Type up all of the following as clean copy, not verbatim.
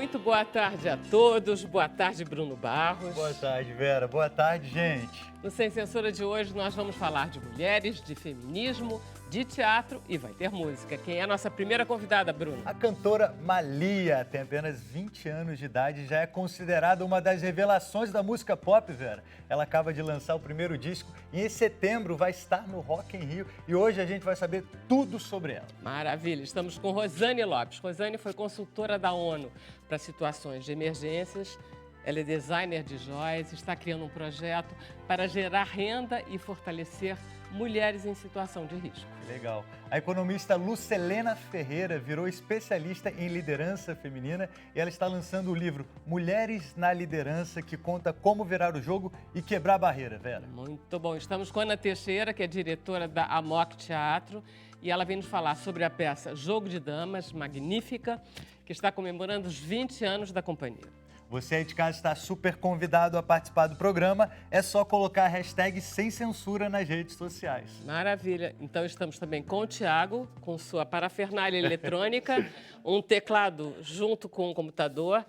Muito boa tarde a todos. Boa tarde, Bruno Barros. Boa tarde, Vera. Boa tarde, gente. No Sem Censura de hoje, nós vamos falar de mulheres, de feminismo, de teatro e vai ter música. Quem é a nossa primeira convidada, Bruno? A cantora Malia tem apenas 20 anos de idade e já é considerada uma das revelações da música pop, Vera. Ela acaba de lançar o primeiro disco e em setembro vai estar no Rock in Rio e hoje a gente vai saber tudo sobre ela. Maravilha. Estamos com Rosane Lopes. Rosane foi consultora da ONU para situações de emergências. Ela é designer de joias, está criando um projeto para gerar renda e fortalecer mulheres em situação de risco. Legal. A economista Lucelena Ferreira virou especialista em liderança feminina e ela está lançando o livro Mulheres na Liderança, que conta como virar o jogo e quebrar a barreira, Vera. Muito bom. Estamos com Ana Teixeira, que é diretora da Amok Teatro, e ela vem nos falar sobre a peça Jogo de Damas, magnífica, que está comemorando os 20 anos da companhia. Você aí de casa está super convidado a participar do programa. É só colocar a hashtag Sem Censura nas redes sociais. Maravilha. Então estamos também com o Tiago, com sua parafernália eletrônica, um teclado junto com o computador.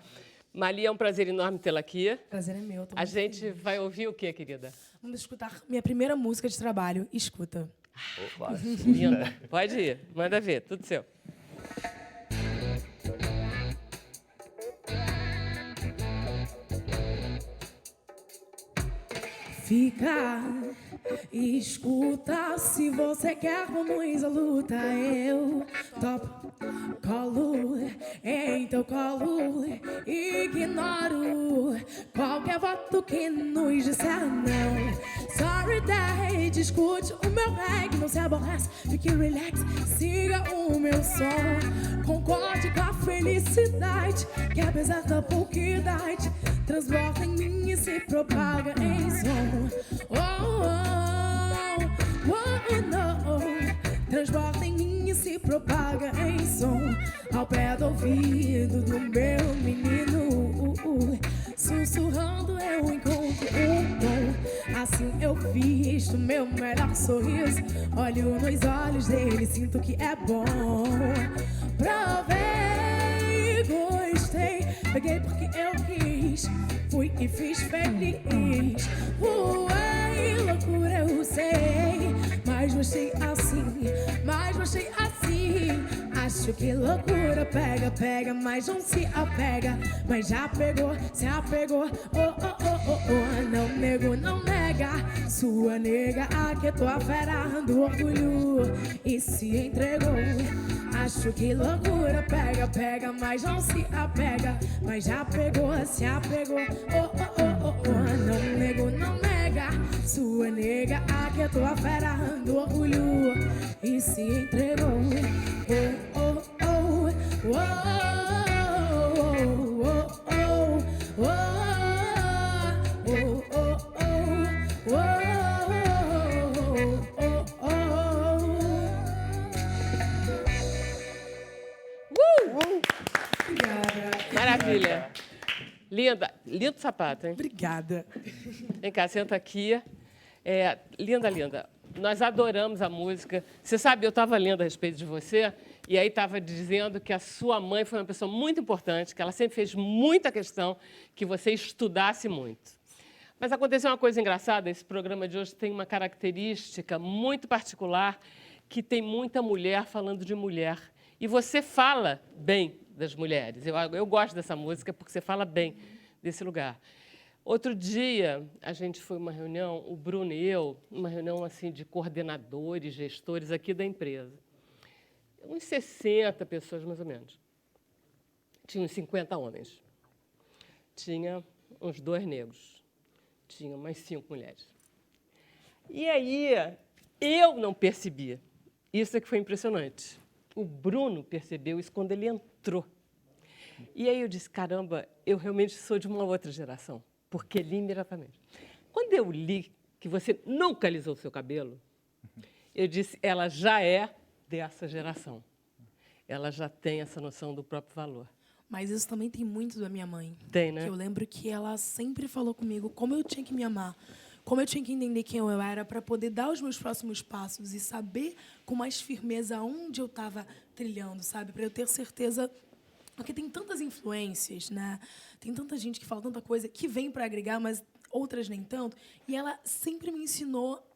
Malia, é um prazer enorme tê-la aqui. Prazer é meu. A gente vai ouvir o quê, querida? Vamos escutar minha primeira música de trabalho, Escuta. Opa, Linda. Pode ir, manda ver, tudo seu. Fica, escuta, se você quer, vamos à luta. Eu topo, colo em teu colo, ignoro qualquer voto que nos disser não. Sorry, Dad, discute o meu reggae, não se aborrece, fique relax, siga o meu som. Concorde com a felicidade, que apesar da pouca idade, transborda em mim e se propaga em som. Oh, oh, oh, não. Transborda em mim e se propaga em som. Ao pé do ouvido do meu menino, sussurrando eu encontro um tom. Assim eu visto meu melhor sorriso, olho nos olhos dele, sinto que é bom. Provei, gostei, peguei porque eu quis, fui e fiz feliz. Voei, loucura eu sei, mas gostei assim, mas gostei assim. Acho que loucura pega, pega, mas não se apega. Mas já pegou, se apegou, oh, oh, oh, oh, oh. Não nego, não nega, sua nega aquietou a fera do orgulho e se entregou. Acho que loucura pega, pega, mas não se apega. Mas já pegou, se apegou, oh, oh, oh, oh, oh. Não nego, não nega, sua nega aquietou a fera do orgulho e se entregou. Oh, oh, oh, oh, oh, oh, oh, Maravilha. Linda. Lindo sapato, hein? Obrigada. Vem cá, senta aqui. Linda, linda. Nós adoramos a música. Você sabe, eu estava lendo a respeito de você e aí estava dizendo que a sua mãe foi uma pessoa muito importante, que ela sempre fez muita questão que você estudasse muito. Mas aconteceu uma coisa engraçada, esse programa de hoje tem uma característica muito particular, que tem muita mulher falando de mulher. E você fala bem das mulheres. Eu gosto dessa música porque você fala bem desse lugar. Outro dia, a gente foi uma reunião, o Bruno e eu, uma reunião assim, de coordenadores, gestores aqui da empresa. Uns 60 pessoas, mais ou menos. Tinha uns 50 homens. Tinha uns 2 negros. Tinha umas 5 mulheres. E aí, eu não percebia. Isso é que foi impressionante. O Bruno percebeu isso quando ele entrou. E aí eu disse, caramba, eu realmente sou de uma outra geração. Porque li imediatamente. Quando eu li que você nunca alisou o seu cabelo, eu disse, ela já é dessa geração. Ela já tem essa noção do próprio valor. Mas isso também tem muito da minha mãe. Tem, né? Que eu lembro que ela sempre falou comigo como eu tinha que me amar, como eu tinha que entender quem eu era para poder dar os meus próximos passos e saber com mais firmeza onde eu estava trilhando, sabe? Para eu ter certeza Porque tem tantas influências, né? Tem tanta gente que fala tanta coisa que vem para agregar, mas outras nem tanto. E ela sempre me ensinou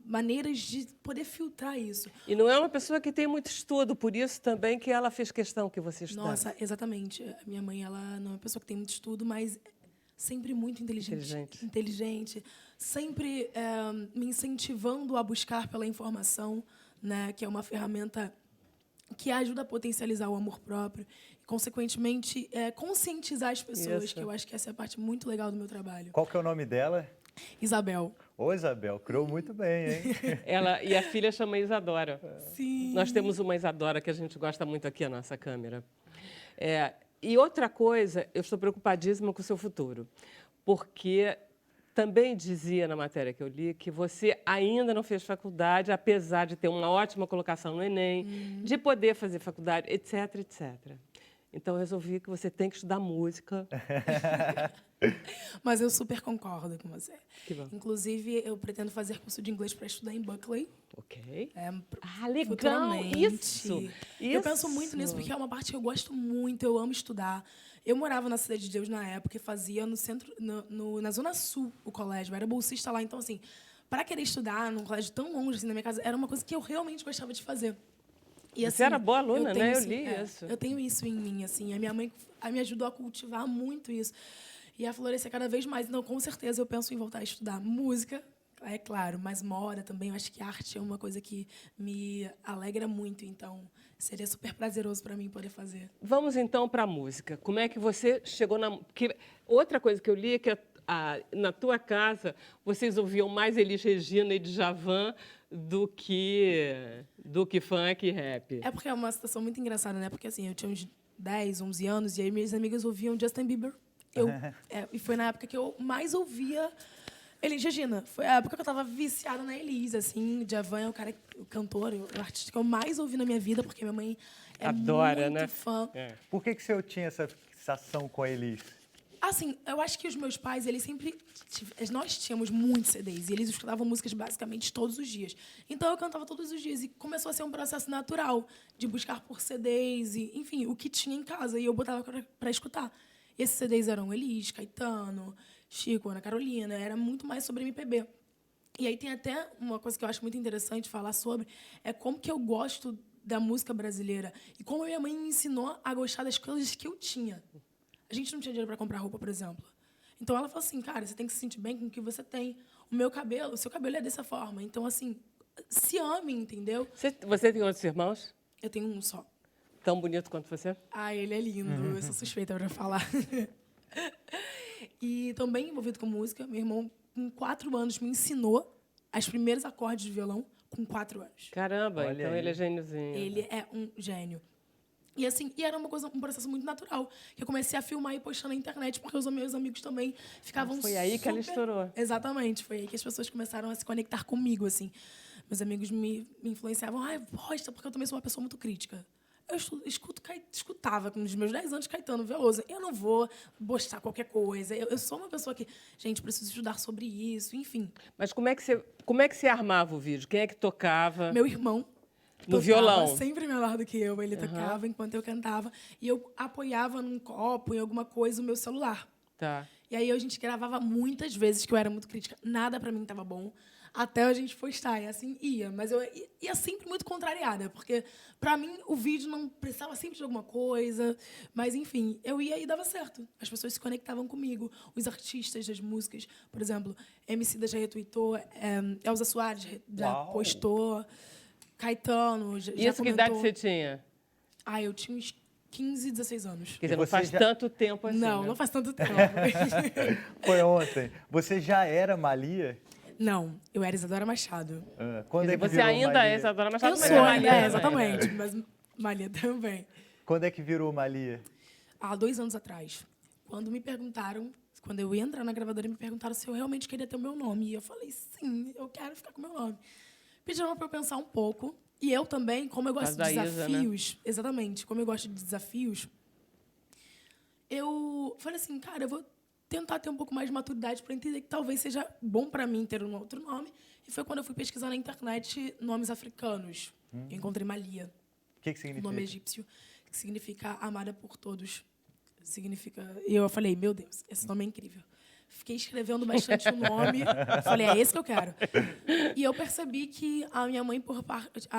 maneiras de poder filtrar isso. E não é uma pessoa que tem muito estudo, por isso também que ela fez questão que você estudasse. Nossa, exatamente. A minha mãe, ela não é uma pessoa que tem muito estudo, mas sempre muito inteligente. Inteligente. Sempre me incentivando a buscar pela informação, né? Que é uma ferramenta que ajuda a potencializar o amor próprio e, consequentemente, conscientizar as pessoas, Isso. que eu acho que essa é a parte muito legal do meu trabalho. Qual que é o nome dela? Isabel. Ô, Isabel, criou muito bem, hein? E a filha chama Isadora. Sim. Nós temos uma Isadora que a gente gosta muito aqui, a nossa câmera. E outra coisa, eu estou preocupadíssima com o seu futuro, porque também dizia na matéria que eu li que você ainda não fez faculdade, apesar de ter uma ótima colocação no Enem, de poder fazer faculdade, etc, etc. Então, eu resolvi que você tem que estudar música. Mas eu super concordo com você. Que bom. Inclusive, eu pretendo fazer curso de inglês para estudar em Berkeley. Ok. Legal, Futuramente. isso. Eu penso muito nisso porque é uma parte que eu gosto muito, eu amo estudar. Eu morava na Cidade de Deus na época e fazia no centro, na Zona Sul o colégio. Eu era bolsista lá, então, assim, para querer estudar num colégio tão longe assim da minha casa, era uma coisa que eu realmente gostava de fazer. E, assim, Você era boa aluna, né? Eu isso, li isso. Eu tenho isso em mim, assim. A minha mãe me ajudou a cultivar muito isso. E a florescer cada vez mais. Então, com certeza, eu penso em voltar a estudar música, é claro, mas moda também. Eu acho que arte é uma coisa que me alegra muito. Então, seria super prazeroso para mim poder fazer. Vamos, então, para a música. Como é que você chegou na... Porque outra coisa que eu li é que na tua casa vocês ouviam mais Elis Regina e Djavan do que funk e rap. É porque é uma situação muito engraçada, né? Porque, assim, eu tinha uns 10, 11 anos e aí minhas amigas ouviam Justin Bieber. E foi na época que eu mais ouvia Elis Regina. Foi a época que eu estava viciada na Elis, assim. Djavan é o cantor, o artista que eu mais ouvi na minha vida, porque minha mãe é Adora, muito né? fã. Por que você tinha essa fixação com a Elis? Assim, eu acho que os meus pais, eles sempre... Nós tínhamos muitos CDs e eles escutavam músicas basicamente todos os dias. Então, eu cantava todos os dias e começou a ser um processo natural de buscar por CDs e, enfim, o que tinha em casa. E eu botava para escutar. E esses CDs eram Elis, Caetano, Chico, Ana Carolina. Era muito mais sobre MPB. E aí tem até uma coisa que eu acho muito interessante falar sobre, é como que eu gosto da música brasileira e como a minha mãe me ensinou a gostar das coisas que eu tinha. A gente não tinha dinheiro para comprar roupa, por exemplo. Então, ela falou assim, cara, você tem que se sentir bem com o que você tem. O seu cabelo é dessa forma. Então, assim, se ame, entendeu? Você tem outros irmãos? Eu tenho um só. Tão bonito quanto você? Ah, ele é lindo. Eu sou suspeita para falar. E também envolvido com música. Meu irmão, com 4 anos, me ensinou os primeiros acordes de violão com 4 anos. Caramba, Olha então aí. ele é gêniozinho. Ele é um gênio. E assim, era um processo muito natural. Que eu comecei a filmar e postar na internet, porque os meus amigos também ficavam Foi aí que ela estourou. Exatamente, foi aí que as pessoas começaram a se conectar comigo, assim. Meus amigos me influenciavam. Posta, porque eu também sou uma pessoa muito crítica. Eu escutava, com os meus 10 anos, Caetano Veloso. Eu não vou postar qualquer coisa. Eu sou uma pessoa que, gente, preciso estudar sobre isso, enfim. Mas como é que você armava o vídeo? Quem é que tocava? Meu irmão No tocava violão? sempre melhor do que eu. Ele tocava enquanto eu cantava. E eu apoiava num copo, em alguma coisa, o meu celular. Tá. E aí a gente gravava muitas vezes, que eu era muito crítica. Nada pra mim estava bom, até a gente postar. E assim ia. Mas eu ia sempre muito contrariada, porque pra mim o vídeo não precisava sempre de alguma coisa. Mas, enfim, eu ia e dava certo. As pessoas se conectavam comigo. Os artistas das músicas, por exemplo, Emicida já retweetou, Elza Soares já Uau. postou, Caetano já Isso, que idade comentou. você tinha? Eu tinha uns 15, 16 anos. Quer dizer, não você faz já- tanto tempo assim, Não, né? não faz tanto tempo. Foi ontem. Você já era Malia? Não, eu era Isadora Machado. Quando Quer é que dizer, você virou ainda Malia? é Isadora Machado, Eu mas sou é ainda, Maria também. exatamente, mas Malia também. Quando é que virou Malia? Há 2 anos atrás, quando me perguntaram, quando eu ia entrar na gravadora, me perguntaram se eu realmente queria ter o meu nome. E eu falei, sim, eu quero ficar com o meu nome. Pediram para eu pensar um pouco. E eu também, como eu gosto de Por causa da Isa, né? desafios, exatamente, como eu gosto de desafios, eu falei assim, cara, eu vou tentar ter um pouco mais de maturidade para entender que talvez seja bom para mim ter um outro nome. E foi quando eu fui pesquisar na internet nomes africanos. Eu encontrei Malia, O que o significa? nome egípcio, que que significa amada por todos. E eu falei, meu Deus, esse nome é incrível. Fiquei escrevendo bastante o nome. Falei, é esse que eu quero. E eu percebi que a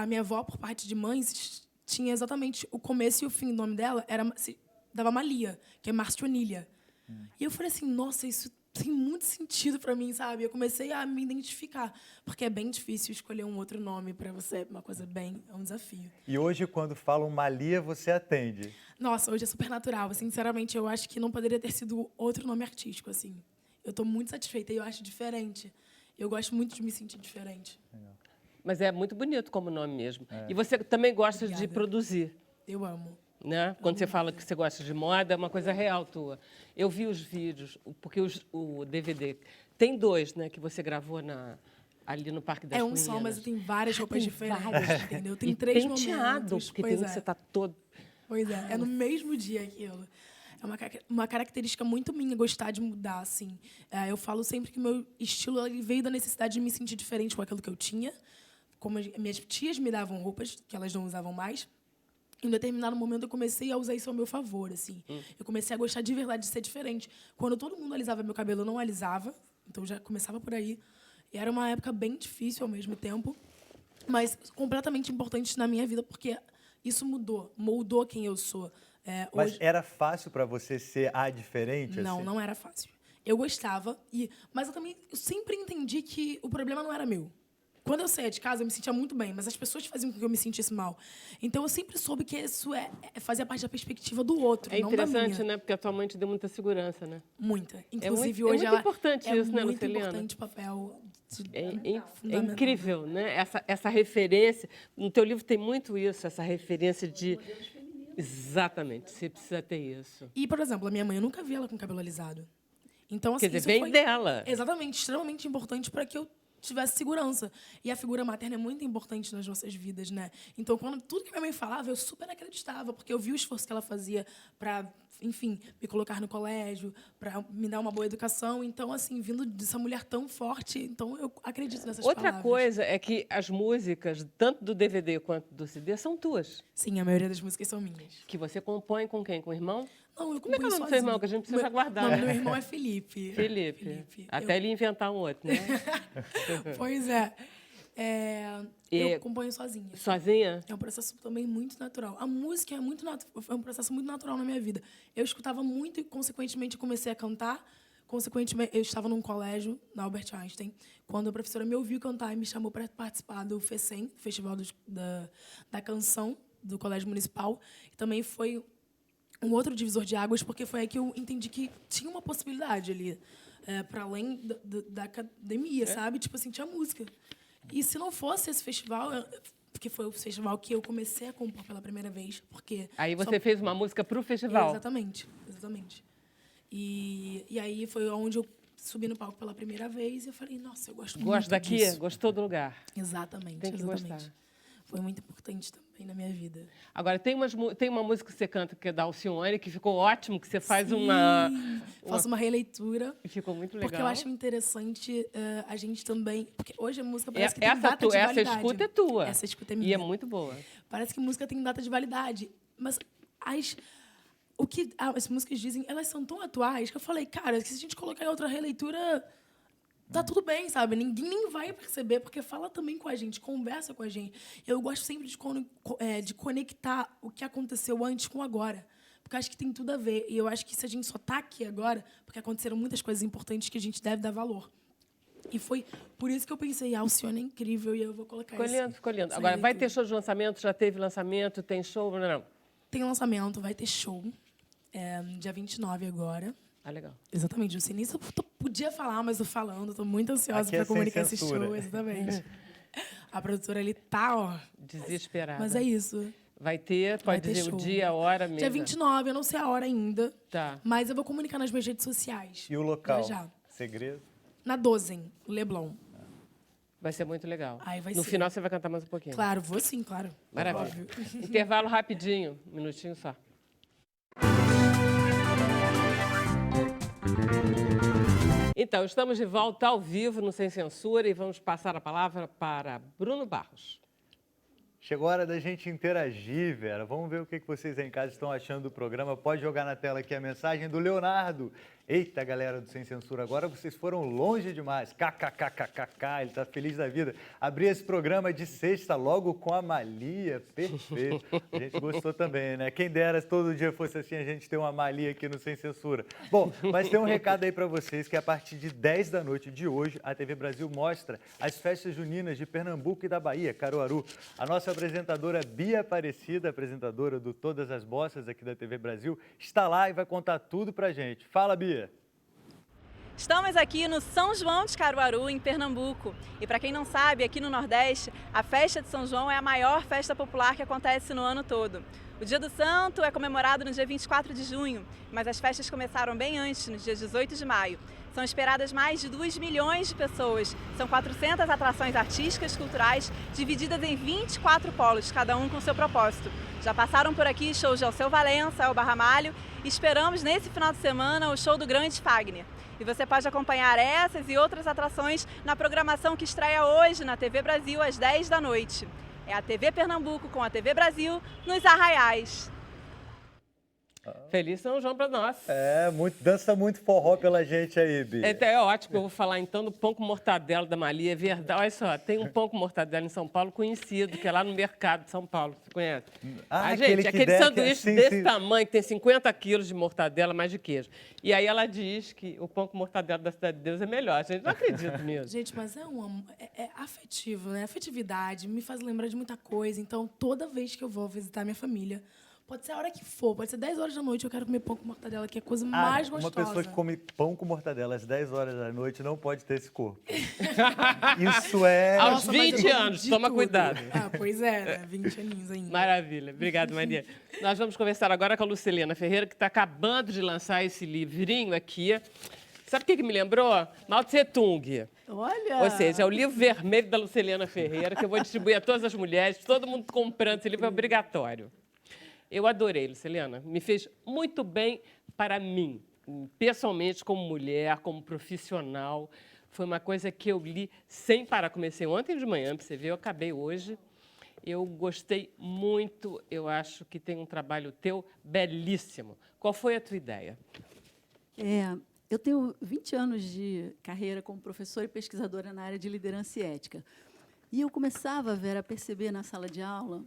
minha avó, por parte de mães, tinha exatamente o começo e o fim do nome dela, dava Malia, que é Marcionília. E eu falei assim, nossa, isso tem muito sentido para mim, sabe? Eu comecei a me identificar, porque é bem difícil escolher um outro nome para você, é um desafio. E hoje, quando falam Malia, você atende? Nossa, hoje é super natural. Sinceramente, eu acho que não poderia ter sido outro nome artístico, assim. Eu estou muito satisfeita e eu acho diferente. Eu gosto muito de me sentir diferente. Mas é muito bonito como nome mesmo. E você também gosta de produzir. Eu amo. Né? Quando você fala que você gosta de moda, é uma coisa real tua. Eu vi os vídeos, porque o DVD... Tem 2, né, que você gravou ali no Parque das Meninas. É um só, mas tem várias roupas diferentes, entendeu? Tem e 3 penteado, momentos. porque tem que você tá todo... Pois é no mesmo dia aquilo. É uma característica muito minha gostar de mudar, assim. Eu falo sempre que o meu estilo ele veio da necessidade de me sentir diferente com aquilo que eu tinha. Como minhas tias me davam roupas que elas não usavam mais, em determinado momento eu comecei a usar isso ao meu favor, assim. Eu comecei a gostar de verdade de ser diferente. Quando todo mundo alisava meu cabelo, eu não alisava. Então já começava por aí. E era uma época bem difícil ao mesmo tempo, mas completamente importante na minha vida, porque isso moldou quem eu sou. Mas era fácil para você ser a diferente? Não, assim? não era fácil. Eu gostava, mas eu sempre entendi que o problema não era meu. Quando eu saía de casa, eu me sentia muito bem, mas as pessoas faziam com que eu me sentisse mal. Então, eu sempre soube que isso fazia parte da perspectiva do outro, não da minha. É interessante, né? Porque a tua mãe te deu muita segurança, né? Muita. Inclusive, hoje ela... É muito importante isso, né, Luciliana? É muito importante o papel É incrível, né? Essa referência... No teu livro tem muito isso, essa referência de... Exatamente, você precisa ter isso. E, por exemplo, a minha mãe, eu nunca vi ela com cabelo alisado. Então, assim, quer dizer, vem dela. Exatamente, extremamente importante para que eu tivesse segurança. E a figura materna é muito importante nas nossas vidas, né? Então, tudo que minha mãe falava, eu super acreditava, porque eu vi o esforço que ela fazia para, enfim, me colocar no colégio, para me dar uma boa educação. Então, assim, vindo dessa mulher tão forte, então eu acredito nessas palavras. Outra coisa é que as músicas, tanto do DVD quanto do CD, são tuas. Sim, a maioria das músicas são minhas. Que você compõe com quem? Com o irmão? Não, eu Como é que é o nome do seu irmão? Que a gente precisa guardar. O nome do meu irmão é Felipe. Felipe. Até ele inventar um outro, né? Pois é. Eu componho sozinha. Sozinha? É um processo também muito natural. A música é um processo muito natural na minha vida. Eu escutava muito e, consequentemente, comecei a cantar. Consequentemente, eu estava num colégio, na Albert Einstein, quando a professora me ouviu cantar e me chamou para participar do FECEM, Festival da Canção, do Colégio Municipal. E também foi um outro divisor de águas, porque foi aí que eu entendi que tinha uma possibilidade ali, para além da academia, sabe? Tipo assim, tinha música. E se não fosse esse festival, porque foi o festival que eu comecei a compor pela primeira vez, porque... Aí você fez uma música para o festival. Exatamente. E aí foi onde eu subi no palco pela primeira vez e eu falei, nossa, eu gosto muito disso. Gosto daqui? Gostou do lugar? Exatamente. Tem que gostar. Foi muito importante também na minha vida. Agora, tem uma música que você canta, que é da Alcione, que ficou ótimo, que você faz faço uma releitura. E ficou muito legal. Porque eu acho interessante a gente também... Porque hoje a música parece que tem data de validade. Essa escuta é tua. Essa escuta é minha. E é muito boa. Parece que música tem data de validade. Mas as músicas dizem, elas são tão atuais que eu falei, cara, se a gente colocar em outra releitura... Tá tudo bem, sabe? Ninguém nem vai perceber, porque fala também com a gente, conversa com a gente. Eu gosto sempre de conectar o que aconteceu antes com agora. Porque eu acho que tem tudo a ver. E eu acho que se a gente só tá aqui agora, porque aconteceram muitas coisas importantes que a gente deve dar valor. E foi por isso que eu pensei, Alcione é incrível e eu vou colocar isso. Ficou lindo. Agora, vai ter show de lançamento? Já teve lançamento? Tem show? Não. Tem lançamento, vai ter show. Dia 29 agora. Ah, legal. Exatamente. Eu sei nem se eu podia falar, mas eu falando. Estou muito ansiosa para comunicar esse show. Exatamente. A produtora ali tá, ó... desesperada. Mas é isso. Vai ter, pode dizer show. O dia, a hora mesmo. Dia 29, eu não sei a hora ainda. Tá. Mas eu vou comunicar nas minhas redes sociais. E o local? Já. Segredo? Na Dozen, Leblon. Vai ser muito legal. No final você vai cantar mais um pouquinho. Claro, vou sim, claro. Maravilha. Intervalo rapidinho, um minutinho só. Então, estamos de volta ao vivo no Sem Censura e vamos passar a palavra para Bruno Barros. Chegou a hora da gente interagir, Vera. Vamos ver o que vocês aí em casa estão achando do programa. Pode jogar na tela aqui a mensagem do Leonardo. Eita, galera do Sem Censura, agora vocês foram longe demais. KKKKKK, ele tá feliz da vida. Abri esse programa de sexta logo com a Malia, perfeito. A gente gostou também, né? Quem dera se todo dia fosse assim, a gente ter uma Malia aqui no Sem Censura. Bom, mas tem um recado aí para vocês, que a partir de 10 da noite de hoje, a TV Brasil mostra as festas juninas de Pernambuco e da Bahia, Caruaru. A nossa apresentadora Bia Aparecida, apresentadora do Todas as Bossas aqui da TV Brasil, está lá e vai contar tudo pra gente. Fala, Bia! Estamos aqui no São João de Caruaru, em Pernambuco. E para quem não sabe, aqui no Nordeste, a festa de São João é a maior festa popular que acontece no ano todo. O Dia do Santo é comemorado no dia 24 de junho, mas as festas começaram bem antes, no dia 18 de maio. São esperadas mais de 2 milhões de pessoas. São 400 atrações artísticas, culturais, divididas em 24 polos, cada um com seu propósito. Já passaram por aqui shows de Alceu Valença, Elba Ramalho, e esperamos nesse final de semana o show do Grande Fagner. E você pode acompanhar essas e outras atrações na programação que estreia hoje na TV Brasil às 10 da noite. É a TV Pernambuco com a TV Brasil nos Arraiais. Feliz São João para nós. Dança muito forró pela gente aí, Bia. É ótimo, eu vou falar então do pão com mortadela da Malia, é verdade. Olha só, tem um pão com mortadela em São Paulo conhecido, que é lá no mercado de São Paulo, você conhece? Aquele sanduíche desse tamanho, que tem 50 quilos de mortadela, mais de queijo. E aí ela diz que o pão com mortadela da Cidade de Deus é melhor. A gente não acredita mesmo. Gente, mas é afetivo, né? Afetividade me faz lembrar de muita coisa. Então, toda vez que eu vou visitar minha família, pode ser a hora que for, pode ser 10 horas da noite, eu quero comer pão com mortadela, que é a coisa mais gostosa. Uma pessoa que come pão com mortadela às 10 horas da noite não pode ter esse corpo. Isso é... Aos 20 anos, toma cuidado. Pois é, né? 20 aninhos ainda. Maravilha, obrigado, Maria. Nós vamos conversar agora com a Lucilena Ferreira, que está acabando de lançar esse livrinho aqui. Sabe o que me lembrou? Mao Tse Tung. Olha! Ou seja, é o livro vermelho da Lucilena Ferreira, que eu vou distribuir a todas as mulheres, todo mundo comprando esse livro, é obrigatório. Eu adorei, Lucilena. Me fez muito bem para mim, pessoalmente, como mulher, como profissional. Foi uma coisa que eu li sem parar. Comecei ontem de manhã, para você ver, eu acabei hoje. Eu gostei muito, eu acho que tem um trabalho teu belíssimo. Qual foi a tua ideia? Eu tenho 20 anos de carreira como professora e pesquisadora na área de liderança e ética. E eu começava, Vera, a perceber na sala de aula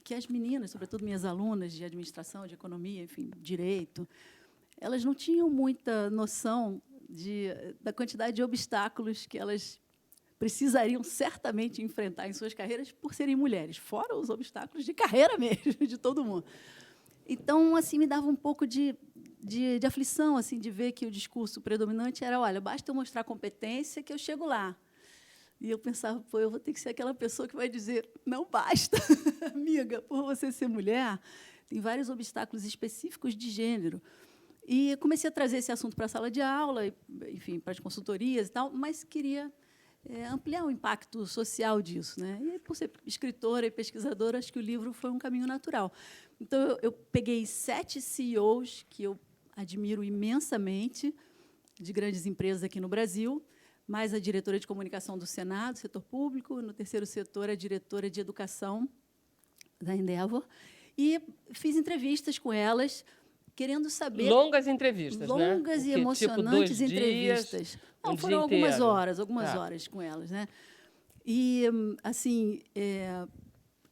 que as meninas, sobretudo minhas alunas de administração, de economia, enfim, direito, elas não tinham muita noção da quantidade de obstáculos que elas precisariam certamente enfrentar em suas carreiras por serem mulheres, fora os obstáculos de carreira mesmo, de todo mundo. Então, assim, me dava um pouco de aflição, assim, de ver que o discurso predominante era, olha, basta eu mostrar competência que eu chego lá. E eu pensava, eu vou ter que ser aquela pessoa que vai dizer, não basta, amiga, por você ser mulher, tem vários obstáculos específicos de gênero. E comecei a trazer esse assunto para a sala de aula, enfim, para as consultorias e tal, mas queria ampliar o impacto social disso, né? E, por ser escritora e pesquisadora, acho que o livro foi um caminho natural. Então, eu peguei 7 CEOs que eu admiro imensamente, de grandes empresas aqui no Brasil, mais a diretora de comunicação do Senado, setor público, no terceiro setor, a diretora de educação da Endeavor, e fiz entrevistas com elas, querendo saber... Longas entrevistas, né? Longas e emocionantes tipo 2 entrevistas. dias, Não, foram algumas horas com elas, né? E, assim,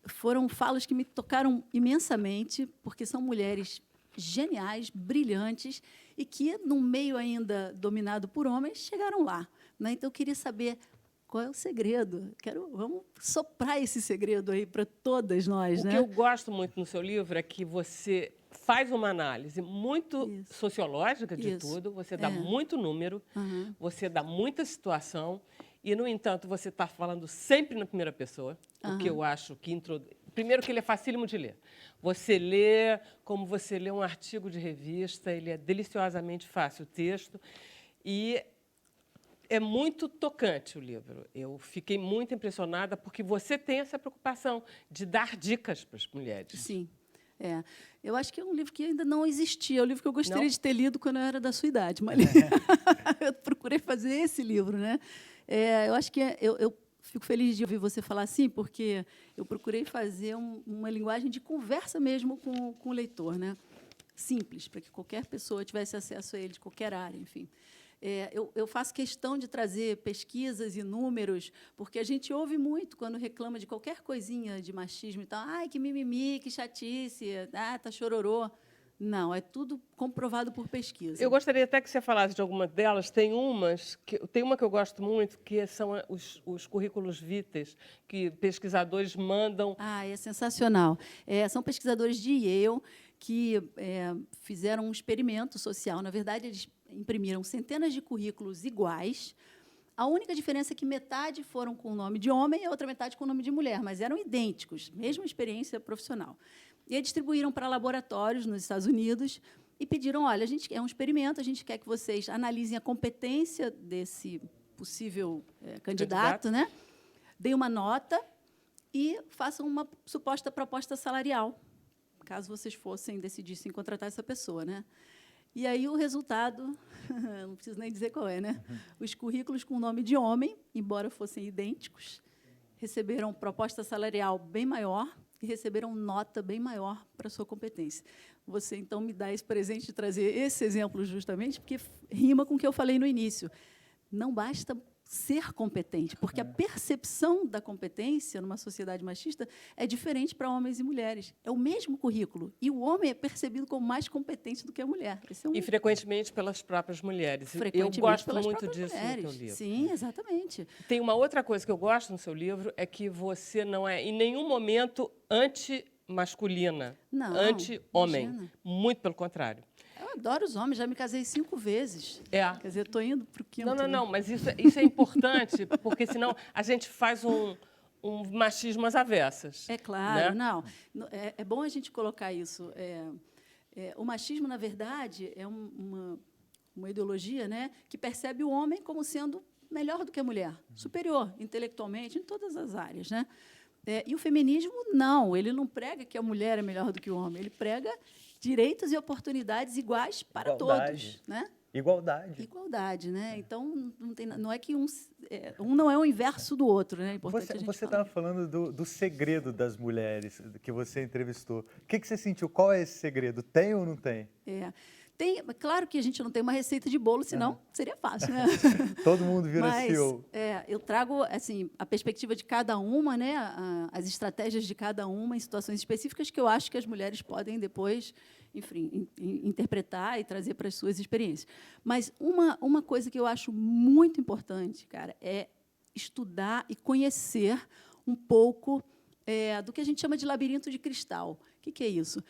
foram falas que me tocaram imensamente, porque são mulheres geniais, brilhantes, e que, num meio ainda dominado por homens, chegaram lá. Né? Então, eu queria saber qual é o segredo. Vamos soprar esse segredo aí para todas nós. O que eu gosto muito no seu livro é que você faz uma análise muito sociológica de tudo, você dá muito número, você dá muita situação, e, no entanto, você está falando sempre na primeira pessoa, o que eu acho que primeiro, que ele é facílimo de ler. Você lê como você lê um artigo de revista, ele é deliciosamente fácil o texto, e é muito tocante o livro. Eu fiquei muito impressionada porque você tem essa preocupação de dar dicas para as mulheres. Sim. Eu acho que é um livro que ainda não existia. É um livro que eu gostaria de ter lido quando eu era da sua idade, Maria. Eu procurei fazer esse livro, né? Eu acho que eu fico feliz de ouvir você falar assim, porque eu procurei fazer uma linguagem de conversa mesmo com o leitor, né? Simples, para que qualquer pessoa tivesse acesso a ele, de qualquer área, enfim. Eu faço questão de trazer pesquisas e números, porque a gente ouve muito quando reclama de qualquer coisinha de machismo e tal. Ai, que mimimi, que chatice, tá chororô. Não, é tudo comprovado por pesquisa. Eu gostaria até que você falasse de alguma delas. Tem uma que eu gosto muito, que são os currículos vitae, que pesquisadores mandam. É sensacional. São pesquisadores de Yale que fizeram um experimento social. Na verdade, eles imprimiram centenas de currículos iguais. A única diferença é que metade foram com o nome de homem e a outra metade com o nome de mulher, mas eram idênticos, mesma experiência profissional. E aí distribuíram para laboratórios nos Estados Unidos e pediram, olha, é um experimento, a gente quer que vocês analisem a competência desse possível candidato, né? Deem uma nota e façam uma suposta proposta salarial, caso vocês decidissem contratar essa pessoa, né? E aí o resultado, não preciso nem dizer qual é, né? Os currículos com o nome de homem, embora fossem idênticos, receberam proposta salarial bem maior e receberam nota bem maior para a sua competência. Você, então, me dá esse presente de trazer esse exemplo justamente porque rima com o que eu falei no início. Não basta ser competente, porque a percepção da competência numa sociedade machista é diferente para homens e mulheres. É o mesmo currículo, e o homem é percebido como mais competente do que a mulher. E frequentemente pelas próprias mulheres. Eu gosto muito disso no teu livro. Sim, exatamente. Tem uma outra coisa que eu gosto no seu livro, é que você não é, em nenhum momento, anti-masculina, anti-homem. Muito pelo contrário. Eu adoro os homens, já me casei 5 vezes. Quer dizer, estou indo para o quinto. Não, mas isso é importante, porque senão a gente faz um machismo às avessas. É claro, né? É bom a gente colocar isso. O machismo, na verdade, é uma ideologia, né, que percebe o homem como sendo melhor do que a mulher, superior intelectualmente em todas as áreas, né? E o feminismo, não, ele não prega que a mulher é melhor do que o homem, ele prega direitos e oportunidades iguais para todos, né? Igualdade, né? Então não é que um não é o inverso do outro, né? É importante você estava falando do segredo das mulheres que você entrevistou. O que você sentiu? Qual é esse segredo? Tem ou não tem? Claro que a gente não tem uma receita de bolo, senão seria fácil, né? Todo mundo vira CEO. Eu trago assim, a perspectiva de cada uma, né? As estratégias de cada uma em situações específicas que eu acho que as mulheres podem depois, enfim, interpretar e trazer para as suas experiências. Mas uma coisa que eu acho muito importante, cara, é estudar e conhecer um pouco do que a gente chama de labirinto de cristal. O que é isso?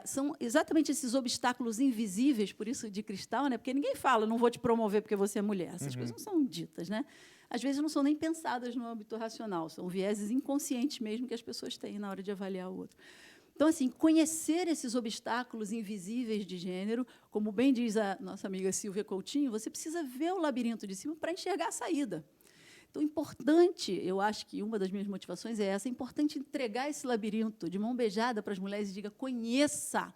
São exatamente esses obstáculos invisíveis, por isso de cristal, né? Porque ninguém fala, não vou te promover porque você é mulher. Essas coisas não são ditas, né? Às vezes não são nem pensadas no âmbito racional, são vieses inconscientes mesmo que as pessoas têm na hora de avaliar o outro. Então, assim, conhecer esses obstáculos invisíveis de gênero, como bem diz a nossa amiga Silvia Coutinho, você precisa ver o labirinto de cima para enxergar a saída. Então, importante, eu acho que uma das minhas motivações é essa, é importante entregar esse labirinto de mão beijada para as mulheres e diga, conheça,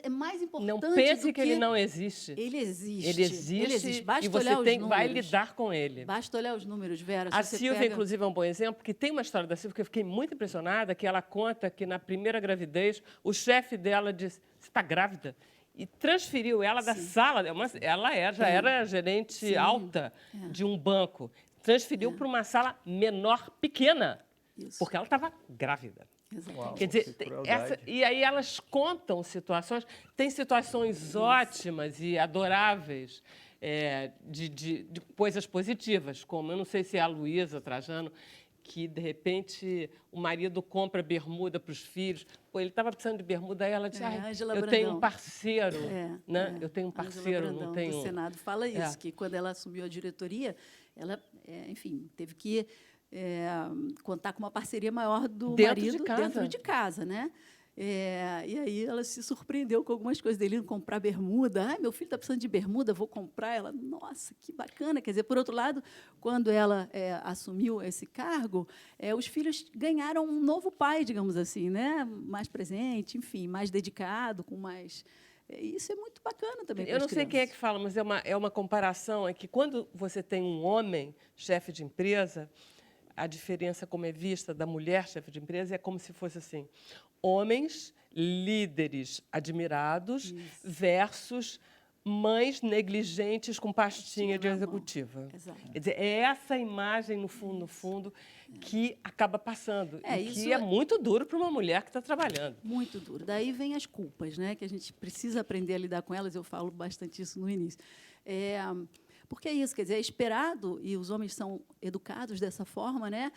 é mais importante não pense do que ele não existe. Ele existe. Ele existe Basta e você olhar os números. vai lidar com ele. Basta olhar os números, Vera. A Silvia, inclusive, é um bom exemplo, porque tem uma história da Silvia que eu fiquei muito impressionada, que ela conta que, na primeira gravidez, o chefe dela disse, você está grávida? E transferiu ela da sala, ela já era gerente alta de um banco, transferiu para uma sala menor, pequena, porque ela estava grávida. Exatamente. Quer dizer, e aí elas contam situações, tem situações ótimas e adoráveis de coisas positivas, como, eu não sei se é a Luísa Trajano, que, de repente, o marido compra bermuda para os filhos. Ele estava precisando de bermuda, aí ela disse, eu tenho um parceiro. Né? Eu tenho um parceiro, Brandão, não tenho... do Senado fala isso, que quando ela assumiu a diretoria, ela, enfim, teve que contar com uma parceria maior do marido dentro de casa, né? E aí ela se surpreendeu com algumas coisas dele, comprar bermuda. Meu filho está precisando de bermuda, vou comprar. Ela, nossa, que bacana. Quer dizer, por outro lado, quando ela assumiu esse cargo, os filhos ganharam um novo pai, digamos assim, né? Mais presente, enfim, mais dedicado, com mais... Isso é muito bacana também. Eu não sei quem é que fala, mas é uma comparação, é que quando você tem um homem, chefe de empresa, a diferença como é vista da mulher chefe de empresa é como se fosse assim, homens líderes admirados versus mães negligentes com pastinha de na mão. executiva. Exato. Quer dizer, é essa imagem, no fundo, que acaba passando. E isso que é muito duro para uma mulher que está trabalhando. Muito duro. Daí vem as culpas, né? Que a gente precisa aprender a lidar com elas. Eu falo bastante isso no início. Porque é isso, quer dizer, é esperado, e os homens são educados dessa forma, né?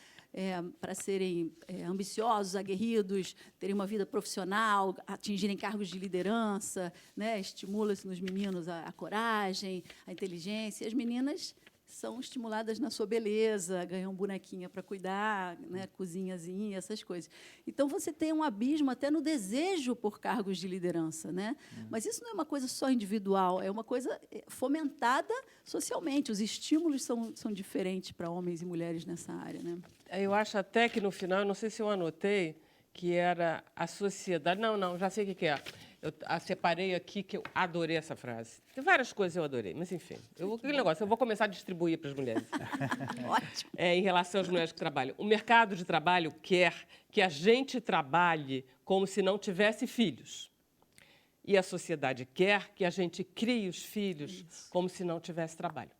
Para serem ambiciosos, aguerridos, terem uma vida profissional, atingirem cargos de liderança, né? Estimula-se nos meninos a coragem, a inteligência. E as meninas são estimuladas na sua beleza, ganham bonequinha para cuidar, né, cozinhazinha, essas coisas. Então, você tem um abismo até no desejo por cargos de liderança, né? Mas isso não é uma coisa só individual, é uma coisa fomentada socialmente. Os estímulos são diferentes para homens e mulheres nessa área, né? Eu acho até que, no final, eu não sei se eu anotei, que era a sociedade... Não, já sei o que é. Eu a separei aqui, que eu adorei essa frase. Tem várias coisas que eu adorei, mas, enfim. Aquele negócio, eu vou começar a distribuir para as mulheres. Ótimo. Em relação às mulheres que trabalham. O mercado de trabalho quer que a gente trabalhe como se não tivesse filhos. E a sociedade quer que a gente crie os filhos como se não tivesse trabalho.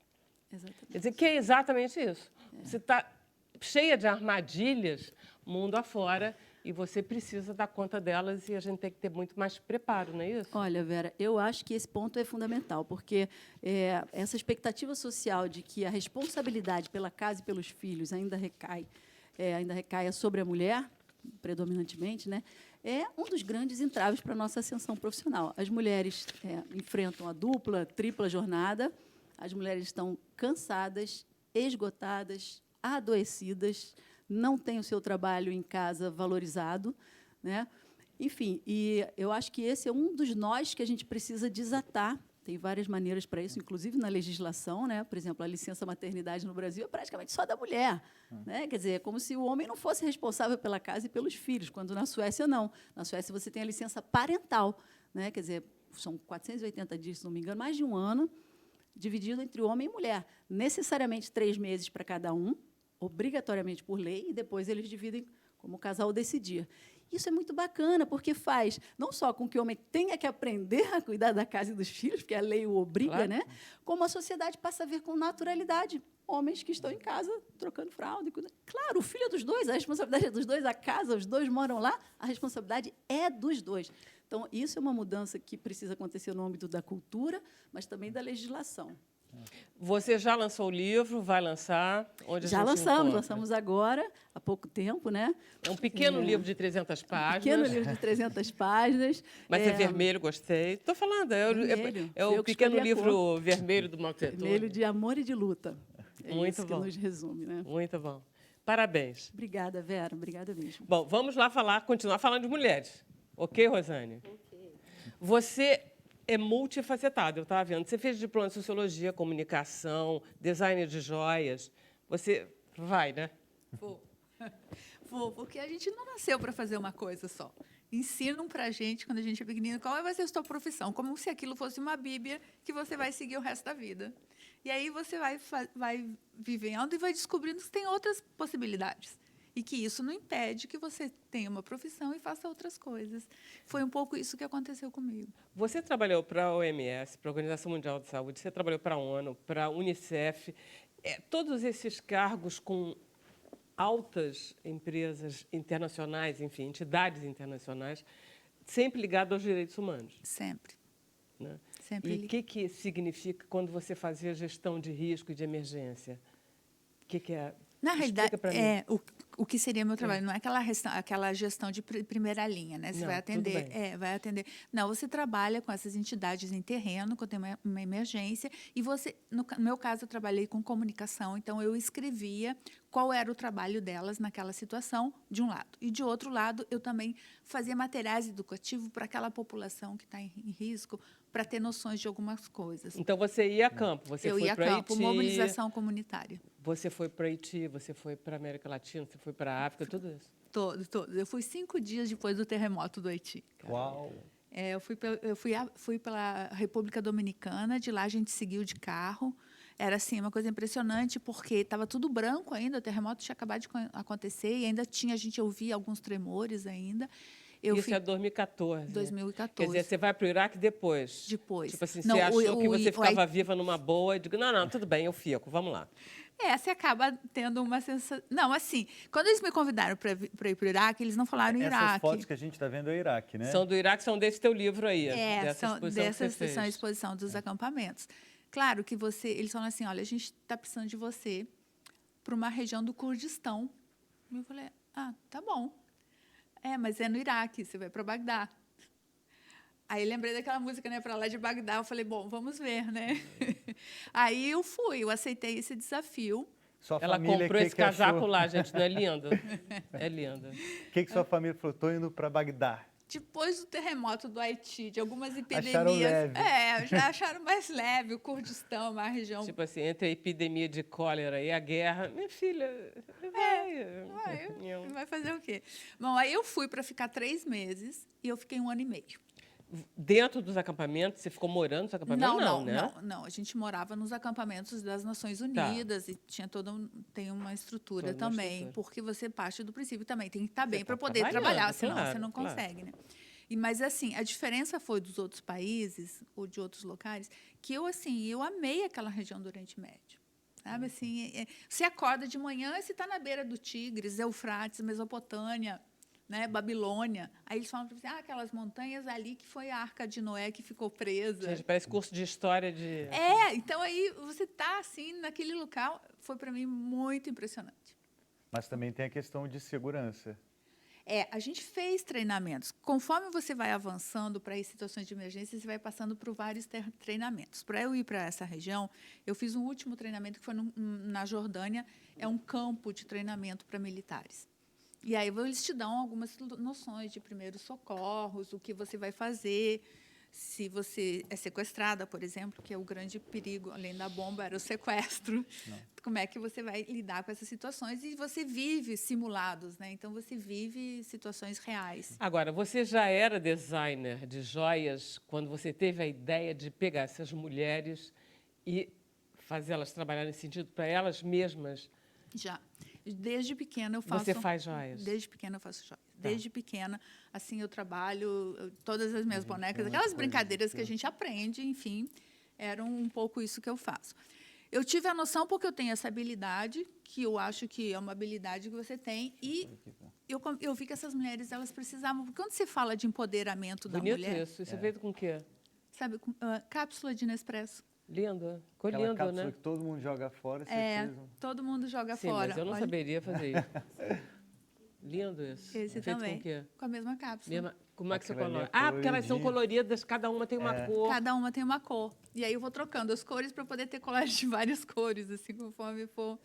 Exatamente. Quer dizer, que é exatamente isso. Você está cheia de armadilhas mundo afora e você precisa dar conta delas e a gente tem que ter muito mais preparo, não é isso? Olha, Vera, eu acho que esse ponto é fundamental, porque essa expectativa social de que a responsabilidade pela casa e pelos filhos ainda recai sobre a mulher, predominantemente, né, é um dos grandes entraves para a nossa ascensão profissional. As mulheres enfrentam a dupla, tripla jornada, as mulheres estão cansadas, esgotadas, adoecidas, não têm o seu trabalho em casa valorizado, né? Enfim, e eu acho que esse é um dos nós que a gente precisa desatar. Tem várias maneiras para isso, inclusive na legislação, né? Por exemplo, a licença maternidade no Brasil é praticamente só da mulher, né? Quer dizer, é como se o homem não fosse responsável pela casa e pelos filhos, quando na Suécia não. Na Suécia você tem a licença parental, né? Quer dizer, são 480 dias, se não me engano, mais de um ano, dividido entre homem e mulher. Necessariamente 3 meses para cada um, obrigatoriamente por lei, e depois eles dividem como o casal decidir. Isso é muito bacana, porque faz não só com que o homem tenha que aprender a cuidar da casa e dos filhos, porque a lei o obriga, Claro. né? Como a sociedade passa a ver com naturalidade homens que estão em casa trocando fralda. Claro, o filho é dos dois, a responsabilidade é dos dois, a casa, os dois moram lá, a responsabilidade é dos dois. Então, isso é uma mudança que precisa acontecer no âmbito da cultura, mas também da legislação. Você já lançou o livro, vai lançar? Onde a Já gente encontra? lançamos agora, há pouco tempo, né? É um pequeno livro de 300 páginas. Pequeno livro de 300 páginas. Mas é vermelho, gostei. Estou falando, Vermelho. é Fui o eu que pequeno escolhi a livro vermelho do Mao Tse Tung. Vermelho de amor e de luta. É Muito isso que bom. nos resume, né? Muito bom. Parabéns. Obrigada, Vera. Obrigada mesmo. Bom, vamos lá continuar falando de mulheres. Ok, Rosane? Ok. Você é multifacetada, eu estava vendo. Você fez diploma de Sociologia, Comunicação, Design de Joias. Você vai, né? Vou, porque a gente não nasceu para fazer uma coisa só. Ensinam para a gente, quando a gente é pequenino, qual vai ser a sua profissão, como se aquilo fosse uma bíblia que você vai seguir o resto da vida. E aí você vai vivendo e vai descobrindo que tem outras possibilidades. E que isso não impede que você tenha uma profissão e faça outras coisas. Foi um pouco isso que aconteceu comigo. Você trabalhou para a OMS, para a Organização Mundial de Saúde, você trabalhou para a ONU, para a Unicef. Todos esses cargos com altas empresas internacionais, enfim, entidades internacionais, sempre ligadas aos direitos humanos. Sempre. Né? Sempre. E o que significa quando você fazia gestão de risco e de emergência? O que é? Na realidade, Explica pra mim. o que seria meu trabalho, não é aquela gestão de primeira linha, né? Você Não, vai atender, tudo bem. vai atender. Não, você trabalha com essas entidades em terreno, quando tem uma emergência, e você, no meu caso, eu trabalhei com comunicação, então eu escrevia qual era o trabalho delas naquela situação, de um lado. E, de outro lado, eu também fazia materiais educativos para aquela população que está em risco, para ter noções de algumas coisas. Então, você ia a campo, você Eu foi ia a para campo, Haiti, mobilização comunitária. você foi para Haiti, você foi para a América Latina, você foi para a África, tudo isso. Todos. Eu fui 5 dias depois do terremoto do Haiti. Uau! Eu fui pela República Dominicana, de lá a gente seguiu de carro. Era, assim, uma coisa impressionante, porque estava tudo branco ainda, o terremoto tinha acabado de acontecer, e ainda tinha, a gente ouvia alguns tremores ainda. Isso é 2014. 2014. Quer dizer, você vai para o Iraque depois. Depois. Tipo assim, Não, você achou que você ficava Haiti- viva numa boa e digo, não, tudo bem, eu fico, vamos lá. Você acaba tendo uma sensação... Não, assim, quando eles me convidaram para ir para o Iraque, eles não falaram Essas Iraque. fotos que a gente está vendo é Iraque, né? São do Iraque, são desse teu livro aí, dessa São exposição que você dessa fez. exposição dos acampamentos. Claro que eles falam assim, olha, a gente está precisando de você para uma região do Kurdistão. E eu falei, tá bom. Mas é no Iraque, você vai para Bagdá. Aí lembrei daquela música, né, para lá de Bagdá. Eu falei, bom, vamos ver, né? Aí eu aceitei esse desafio. Sua Ela família, comprou esse que achou? casaco lá, gente, não é lindo? É lindo. O que sua família falou? Estou indo para Bagdá. Depois do terremoto do Haiti, de algumas epidemias... Acharam leve. Já acharam mais leve. O Kurdistão, uma região... Tipo assim, entre a epidemia de cólera e a guerra, minha filha, Vai fazer o quê? Bom, aí eu fui para ficar 3 meses e eu fiquei 1 ano e meio. Dentro dos acampamentos, você ficou morando nos acampamentos? né? Não. A gente morava nos acampamentos das Nações Unidas e tinha tem uma estrutura Toda uma também, estrutura. porque você parte do princípio também tem que estar bem tá para poder trabalhando, trabalhar, senão claro, você não claro. consegue, né? Mas assim, a diferença foi dos outros países ou de outros locais que eu amei aquela região do Oriente Médio. Sabe assim, você acorda de manhã e você está na beira do Tigres, Eufrates, Mesopotâmia, né, Babilônia. Aí eles falam para você, aquelas montanhas ali que foi a Arca de Noé que ficou presa. Gente, parece curso de história de... Então aí você está assim naquele local, foi para mim muito impressionante. Mas também tem a questão de segurança. A gente fez treinamentos. Conforme você vai avançando para situações de emergência, você vai passando por vários treinamentos. Para eu ir para essa região, eu fiz um último treinamento que foi na Jordânia, é um campo de treinamento para militares. E aí eles te dão algumas noções de primeiros socorros, o que você vai fazer, se você é sequestrada, por exemplo, que é o grande perigo, além da bomba, era o sequestro. Como é que você vai lidar com essas situações? E você vive simulados, né? Então, você vive situações reais. Agora, você já era designer de joias quando você teve a ideia de pegar essas mulheres e fazê-las trabalhar nesse sentido para elas mesmas? Já. Desde pequena eu faço... Você faz joias? Desde pequena eu faço joias. Desde pequena, assim, eu trabalho todas as minhas bonecas, aquelas brincadeiras que a gente aprende, enfim, eram um pouco isso que eu faço. Eu tive a noção porque eu tenho essa habilidade, que eu acho que é uma habilidade que você tem, e eu vi que essas mulheres, elas precisavam... Porque quando se fala de empoderamento da mulher... Bonito isso. Isso é feito com o quê? Sabe, cápsula de Nespresso. Lindo. Ficou Aquela lindo, cápsula né? que todo mundo joga fora, vocês Todo mundo joga Sim, fora. mas eu não Olha, saberia fazer isso. Lindo isso. Esse Feito também. com o quê? Com a mesma cápsula. Como é que você Aquilo ali é coloca? Porque elas são coloridinho. coloridas, cada uma tem uma cor. Cada uma tem uma cor. E aí eu vou trocando as cores para poder ter colagem de várias cores, assim, conforme for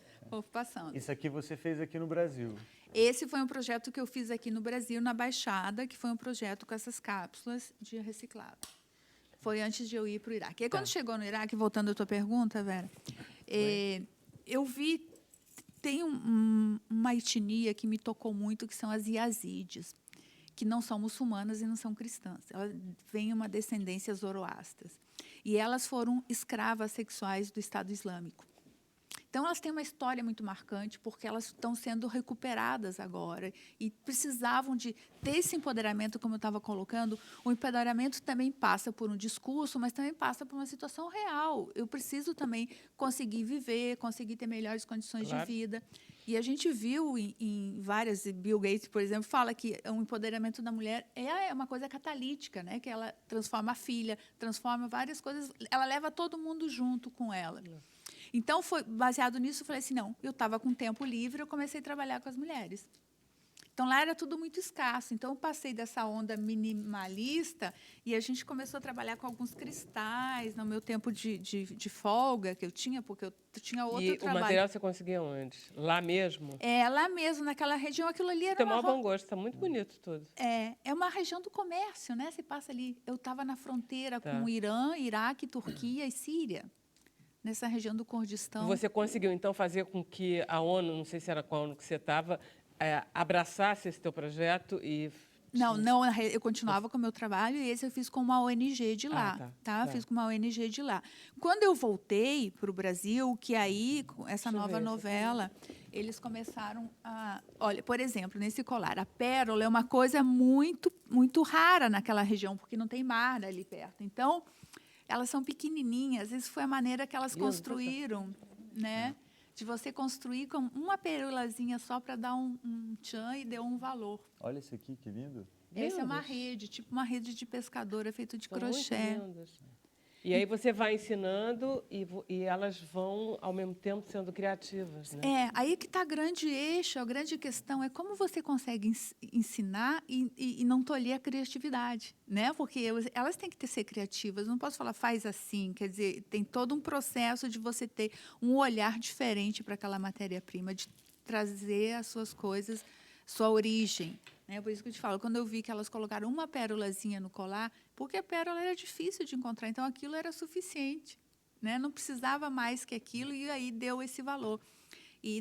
passando. Isso aqui você fez aqui no Brasil. Esse foi um projeto que eu fiz aqui no Brasil, na Baixada, que foi um projeto com essas cápsulas de reciclado. Foi antes de eu ir para o Iraque. E aí, quando chegou no Iraque, voltando à tua pergunta, Vera, eu vi... Tem uma etnia que me tocou muito, que são as Yazidis, que não são muçulmanas e não são cristãs. Elas vêm uma descendência zoroastras. E elas foram escravas sexuais do Estado Islâmico. Então, elas têm uma história muito marcante, porque elas estão sendo recuperadas agora e precisavam de ter esse empoderamento, como eu estava colocando. O empoderamento também passa por um discurso, mas também passa por uma situação real. Eu preciso também conseguir viver, conseguir ter melhores condições de vida. E a gente viu em várias, Bill Gates, por exemplo, fala que o empoderamento da mulher é uma coisa catalítica, né? Que ela transforma a filha, transforma várias coisas, ela leva todo mundo junto com ela. Então, foi baseado nisso, eu falei assim, não, eu estava com tempo livre, eu comecei a trabalhar com as mulheres. Então, lá era tudo muito escasso. Então, eu passei dessa onda minimalista e a gente começou a trabalhar com alguns cristais no meu tempo de folga que eu tinha, porque eu tinha outro trabalho. E o material você conseguia onde? Lá mesmo? Lá mesmo, naquela região, aquilo ali era tem um bom gosto, está muito bonito tudo. É uma região do comércio, né? Você passa ali. Eu estava na fronteira com o Irã, Iraque, Turquia e Síria. Nessa região do Kurdistão. Você conseguiu, então, fazer com que a ONU, não sei se era com a ONU que você estava, abraçasse esse teu projeto e Não, eu continuava com o meu trabalho e esse eu fiz com uma ONG de lá, tá? Fiz com uma ONG de lá. Quando eu voltei para o Brasil, que aí, com essa nova novela, eles começaram a... Olha, por exemplo, nesse colar, a pérola é uma coisa muito, muito rara naquela região, porque não tem mar ali perto. Então, elas são pequenininhas. Isso foi a maneira que elas construíram, né? De você construir com uma perolazinha só para dar um tchan e deu um valor. Olha esse aqui, que lindo. Essa é uma rede, tipo uma rede de pescadora feita de crochê. Muito lindas. E aí você vai ensinando e elas vão, ao mesmo tempo, sendo criativas, né? Aí que está a grande eixo, a grande questão é como você consegue ensinar e não tolher a criatividade, né? Porque elas têm que ser criativas, não posso falar faz assim, quer dizer, tem todo um processo de você ter um olhar diferente para aquela matéria-prima, de trazer as suas coisas, sua origem. Por isso que eu te falo, quando eu vi que elas colocaram uma pérolazinha no colar, porque a pérola era difícil de encontrar, então aquilo era suficiente, né? Não precisava mais que aquilo e aí deu esse valor. E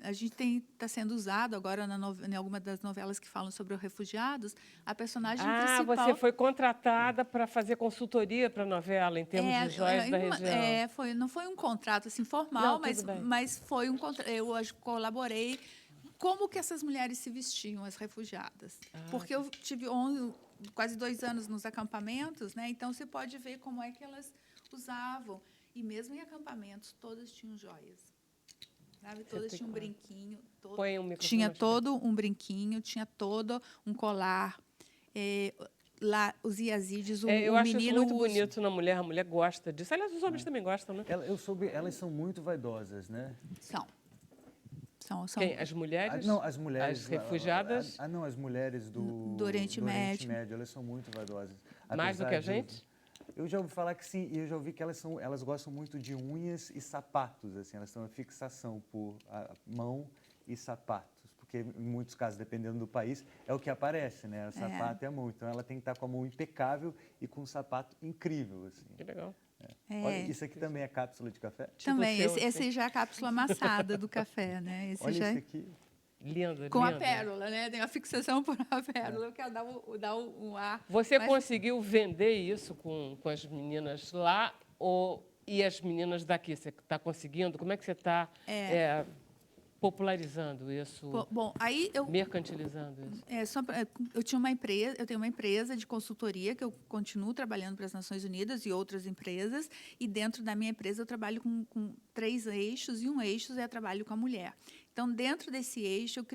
a gente está sendo usado agora em alguma das novelas que falam sobre os refugiados, a personagem principal... você foi contratada para fazer consultoria para a novela, em termos de joias da região. Não foi um contrato assim, formal, Não, mas foi um contrato. Eu colaborei. Como que essas mulheres se vestiam, as refugiadas? Porque eu tive quase 2 anos nos acampamentos, né? Então, você pode ver como é que elas usavam. E mesmo em acampamentos, todas tinham joias. Sabe? Todas tinham um brinquinho. Tinha todo um brinquinho, tinha todo um colar. Lá, os Yazidis, eu acho menino isso muito bonito na mulher, a mulher gosta disso. Aliás, os homens também gostam, né? Elas são muito vaidosas, né? São. Quem? As mulheres? Não, as mulheres. As refugiadas? Não, as mulheres do Oriente Médio. Elas são muito vaidosas. Mais do que a gente? Eu já ouvi falar que sim, e eu já ouvi que elas gostam muito de unhas e sapatos, assim, elas têm uma fixação por mão e sapatos, porque em muitos casos, dependendo do país, é o que aparece, né? O sapato e a mão. Então ela tem que estar com a mão impecável e com um sapato incrível, assim. Que legal. Olha, isso aqui também é cápsula de café? Também, esse já é a cápsula amassada do café, né? Olha esse aqui. Lindo, com a pérola, né? Tem a fixação por a pérola, eu quero dar um ar. Você conseguiu vender isso com as meninas lá e as meninas daqui? Você está conseguindo? Como é que você está popularizando isso? Bom, aí mercantilizando isso? Eu tenho uma empresa de consultoria que eu continuo trabalhando para as Nações Unidas e outras empresas, e dentro da minha empresa eu trabalho com 3 eixos, e um eixo é trabalho com a mulher. Então, dentro desse eixo, eu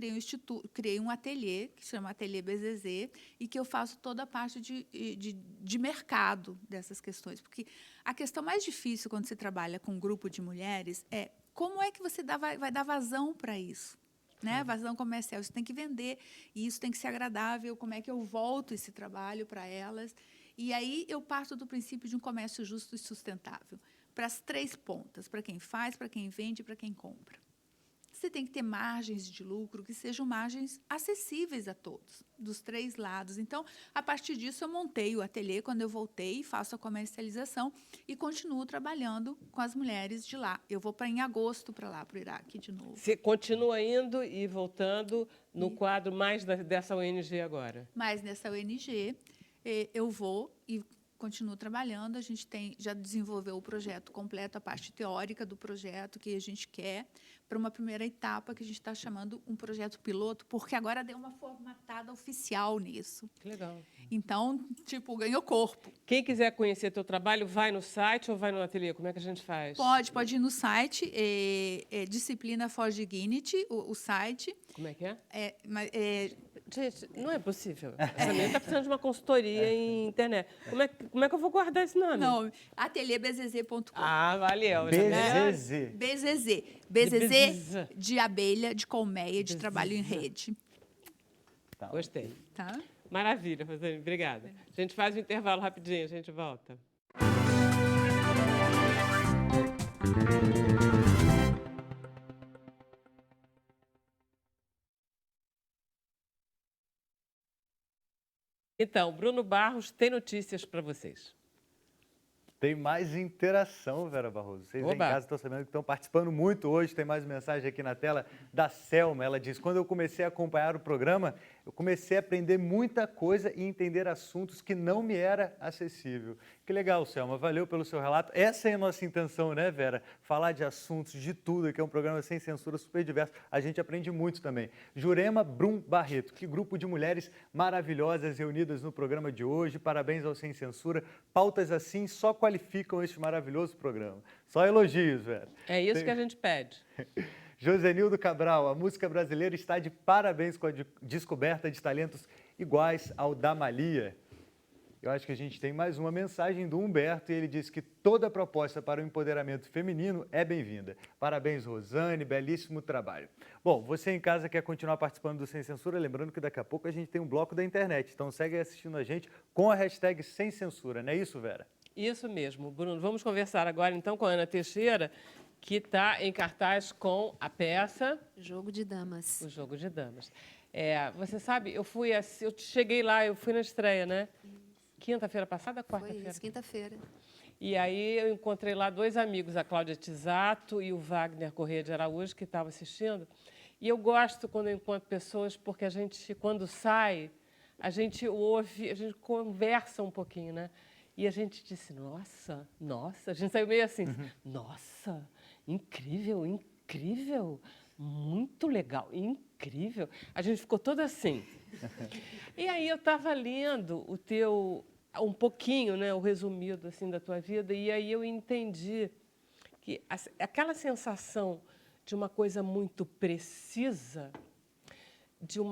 criei um ateliê, que se chama Ateliê BZZ, e que eu faço toda a parte de mercado dessas questões. Porque a questão mais difícil quando você trabalha com um grupo de mulheres é como é que você vai dar vazão para isso, né? Vazão comercial, isso tem que vender, e isso tem que ser agradável, como é que eu volto esse trabalho para elas. E aí eu parto do princípio de um comércio justo e sustentável, para as 3 pontas, para quem faz, para quem vende e para quem compra. Você tem que ter margens de lucro que sejam margens acessíveis a todos, dos 3 lados. Então, a partir disso, eu montei o ateliê quando eu voltei, faço a comercialização e continuo trabalhando com as mulheres de lá. Eu vou em agosto para lá, para o Iraque de novo. Você continua indo e voltando no quadro mais dessa ONG agora? Mais nessa ONG, eu vou e continuo trabalhando. A gente já desenvolveu o projeto completo, a parte teórica do projeto que a gente quer, para uma primeira etapa que a gente está chamando um projeto piloto, porque agora deu uma formatada oficial nisso. Que legal. Então, ganhou corpo. Quem quiser conhecer teu trabalho, vai no site ou vai no ateliê? Como é que a gente faz? Pode ir no site, Disciplina for Dignity, o site. Como é que é? Gente, não é possível. Essa menina está precisando de uma consultoria em internet. Como é que eu vou guardar esse nome? Não, ateliêbzz.com. Valeu. BZZ de abelha, de colmeia, de trabalho em rede. Gostei. Tá? Maravilha, Rosane. Obrigada. A gente faz um intervalo rapidinho, a gente volta. Então, Bruno Barros tem notícias para vocês. Tem mais interação, Vera Barroso. Vocês em casa estão sabendo que estão participando muito hoje. Tem mais mensagem aqui na tela da Selma. Ela diz: quando eu comecei a acompanhar o programa, eu comecei a aprender muita coisa e entender assuntos que não me era acessível. Que legal, Selma, valeu pelo seu relato. Essa é a nossa intenção, né, Vera? Falar de assuntos, de tudo, que é um programa sem censura, super diverso. A gente aprende muito também. Jurema Brum Barreto, que grupo de mulheres maravilhosas reunidas no programa de hoje. Parabéns ao Sem Censura. Pautas assim só qualificam este maravilhoso programa. Só elogios, Vera. É isso que a gente pede. Josenildo Cabral, a música brasileira está de parabéns com a descoberta de talentos iguais ao da Malia. Eu acho que a gente tem mais uma mensagem do Humberto e ele diz que toda proposta para o empoderamento feminino é bem-vinda. Parabéns, Rosane, belíssimo trabalho. Bom, você em casa quer continuar participando do Sem Censura, lembrando que daqui a pouco a gente tem um bloco da internet, então segue assistindo a gente com a hashtag Sem Censura, não é isso, Vera? Isso mesmo, Bruno. Vamos conversar agora então com a Ana Teixeira, que está em cartaz com a peça Jogo de Damas. O Jogo de Damas. Você sabe, eu cheguei lá, eu fui na estreia, né? Quinta-feira passada, Foi quarta-feira? isso, quinta-feira. E aí eu encontrei lá dois amigos, a Cláudia Tisato e o Wagner Corrêa de Araújo, que estavam assistindo. E eu gosto quando eu encontro pessoas, porque a gente, quando sai, a gente ouve, a gente conversa um pouquinho, né? E a gente disse, nossa, a gente saiu meio assim, nossa, incrível, incrível, muito legal, incrível. A gente ficou toda assim. E aí eu estava lendo um pouquinho, né, o resumido assim da tua vida, e aí eu entendi que aquela sensação de uma coisa muito precisa,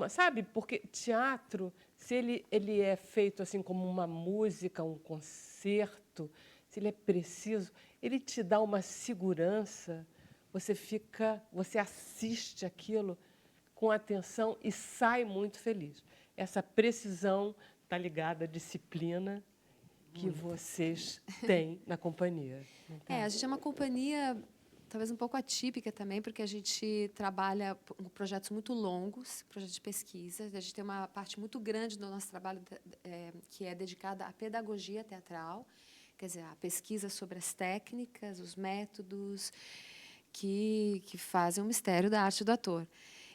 sabe, porque teatro, se ele é feito assim como uma música, um concerto, se ele é preciso, ele te dá uma segurança, você assiste aquilo com atenção e sai muito feliz. Essa precisão está ligada à disciplina que vocês têm na companhia. A gente é uma companhia talvez um pouco atípica também, porque a gente trabalha com projetos muito longos, projetos de pesquisa. A gente tem uma parte muito grande do nosso trabalho que é dedicada à pedagogia teatral, quer dizer, a pesquisa sobre as técnicas, os métodos que fazem o mistério da arte do ator.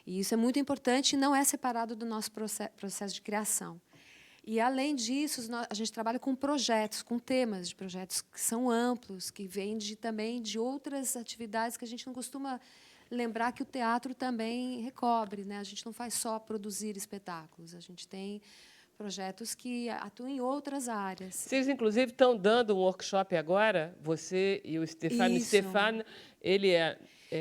E isso é muito importante e não é separado do nosso processo de criação. E, além disso, a gente trabalha com projetos, com temas de projetos que são amplos, que vêm também de outras atividades que a gente não costuma lembrar que o teatro também recobre, né? A gente não faz só produzir espetáculos, a gente tem projetos que atuam em outras áreas. Vocês, inclusive, estão dando um workshop agora, você e o Stefano. Isso. Stefano, ele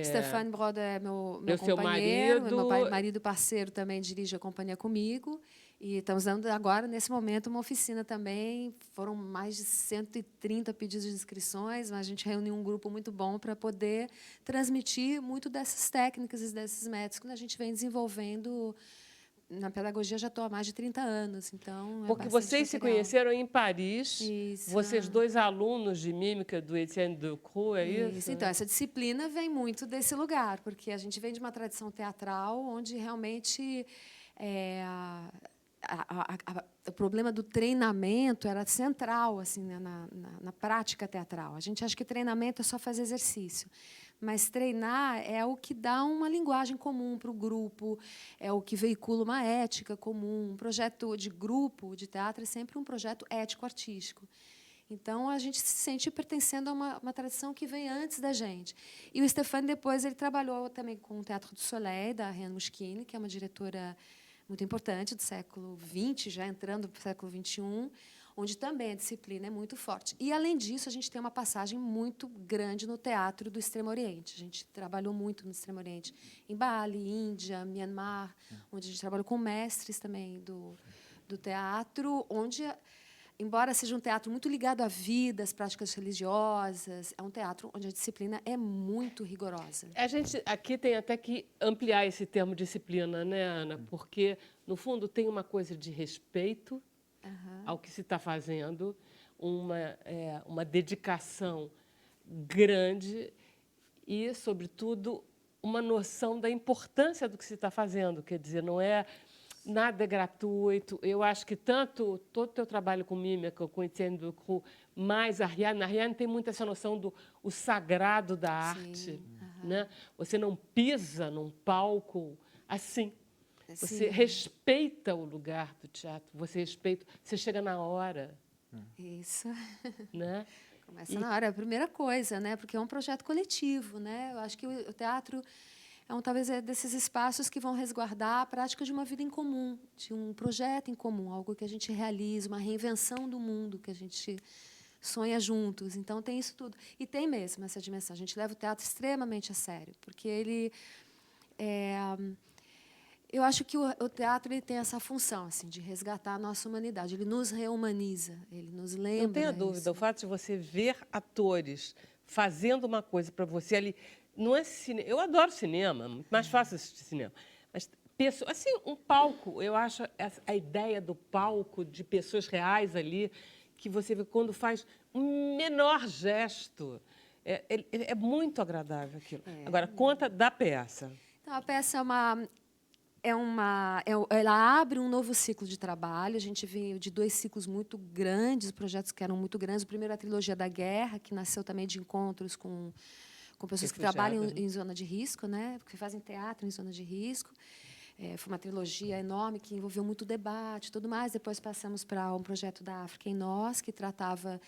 Stefano Broda é meu seu companheiro, marido. meu marido parceiro também dirige a companhia comigo. E estamos dando agora, nesse momento, uma oficina também. Foram mais de 130 pedidos de inscrições, mas a gente reuniu um grupo muito bom para poder transmitir muito dessas técnicas e desses métodos que a gente vem desenvolvendo na pedagogia. Já estou há mais de 30 anos, então Porque vocês se conheceram em Paris, isso. Vocês dois alunos de mímica do Etienne Decroux, é isso? Então, essa disciplina vem muito desse lugar, porque a gente vem de uma tradição teatral onde realmente o problema do treinamento era central assim, né, na prática teatral. A gente acha que treinamento é só fazer exercício, mas treinar é o que dá uma linguagem comum para o grupo, é o que veicula uma ética comum. Um projeto de grupo de teatro é sempre um projeto ético-artístico. Então, a gente se sente pertencendo a uma tradição que vem antes da gente. E o Stefano, depois, ele trabalhou também com o Teatro do Soleil, da Reine Mushkine, que é uma diretora muito importante do século XX, já entrando para o século XXI, onde também a disciplina é muito forte. E, além disso, a gente tem uma passagem muito grande no teatro do Extremo Oriente. A gente trabalhou muito no Extremo Oriente, em Bali, Índia, Myanmar, onde a gente trabalhou com mestres também do teatro, onde, embora seja um teatro muito ligado à vida, às práticas religiosas, é um teatro onde a disciplina é muito rigorosa. A gente aqui tem até que ampliar esse termo disciplina, né, Ana? Porque, no fundo, tem uma coisa de respeito ao que se está fazendo, uma dedicação grande e, sobretudo, uma noção da importância do que se está fazendo. Quer dizer, não é nada gratuito. Eu acho que tanto todo o teu trabalho com mímica, com Etienne Decroux, mais a Ariane tem muito essa noção do sagrado da arte. Né? Você não pisa num palco assim. Você Sim. respeita o lugar do teatro, você chega na hora, Isso. né? Começa na hora, é a primeira coisa, né? Porque é um projeto coletivo, né? Eu acho que o teatro talvez é desses espaços que vão resguardar a prática de uma vida em comum, de um projeto em comum, algo que a gente realiza, uma reinvenção do mundo que a gente sonha juntos. Então tem isso tudo. E tem mesmo essa dimensão. A gente leva o teatro extremamente a sério, porque ele eu acho que o teatro ele tem essa função assim de resgatar a nossa humanidade. Ele nos reumaniza, ele nos lembra. Não tenha dúvida, isso. o fato de você ver atores fazendo uma coisa para você ali, não é cinema. Eu adoro cinema, muito mais fácil assistir cinema. Mas assim, um palco, eu acho a ideia do palco de pessoas reais ali, que você vê quando faz um menor gesto, é muito agradável aquilo. Agora, conta da peça. Então, a peça ela abre um novo ciclo de trabalho. A gente veio de 2 ciclos muito grandes, projetos que eram muito grandes. O primeiro é a trilogia da guerra, que nasceu também de encontros com pessoas que trabalham em zona de risco, né? Que fazem teatro em zona de risco. Foi uma trilogia enorme que envolveu muito debate e tudo mais. Depois passamos para um projeto da África em Nós, que tratava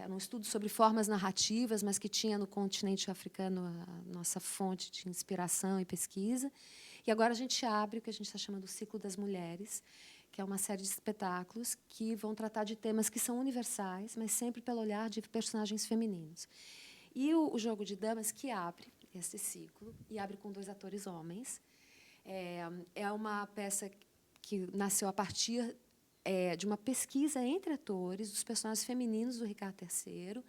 um estudo sobre formas narrativas, mas que tinha no continente africano a nossa fonte de inspiração e pesquisa. E agora a gente abre o que a gente está chamando do Ciclo das Mulheres, que é uma série de espetáculos que vão tratar de temas que são universais, mas sempre pelo olhar de personagens femininos. E o Jogo de Damas, que abre esse ciclo, e abre com 2 atores homens. É uma peça que nasceu a partir de uma pesquisa entre atores, dos personagens femininos do Ricardo III.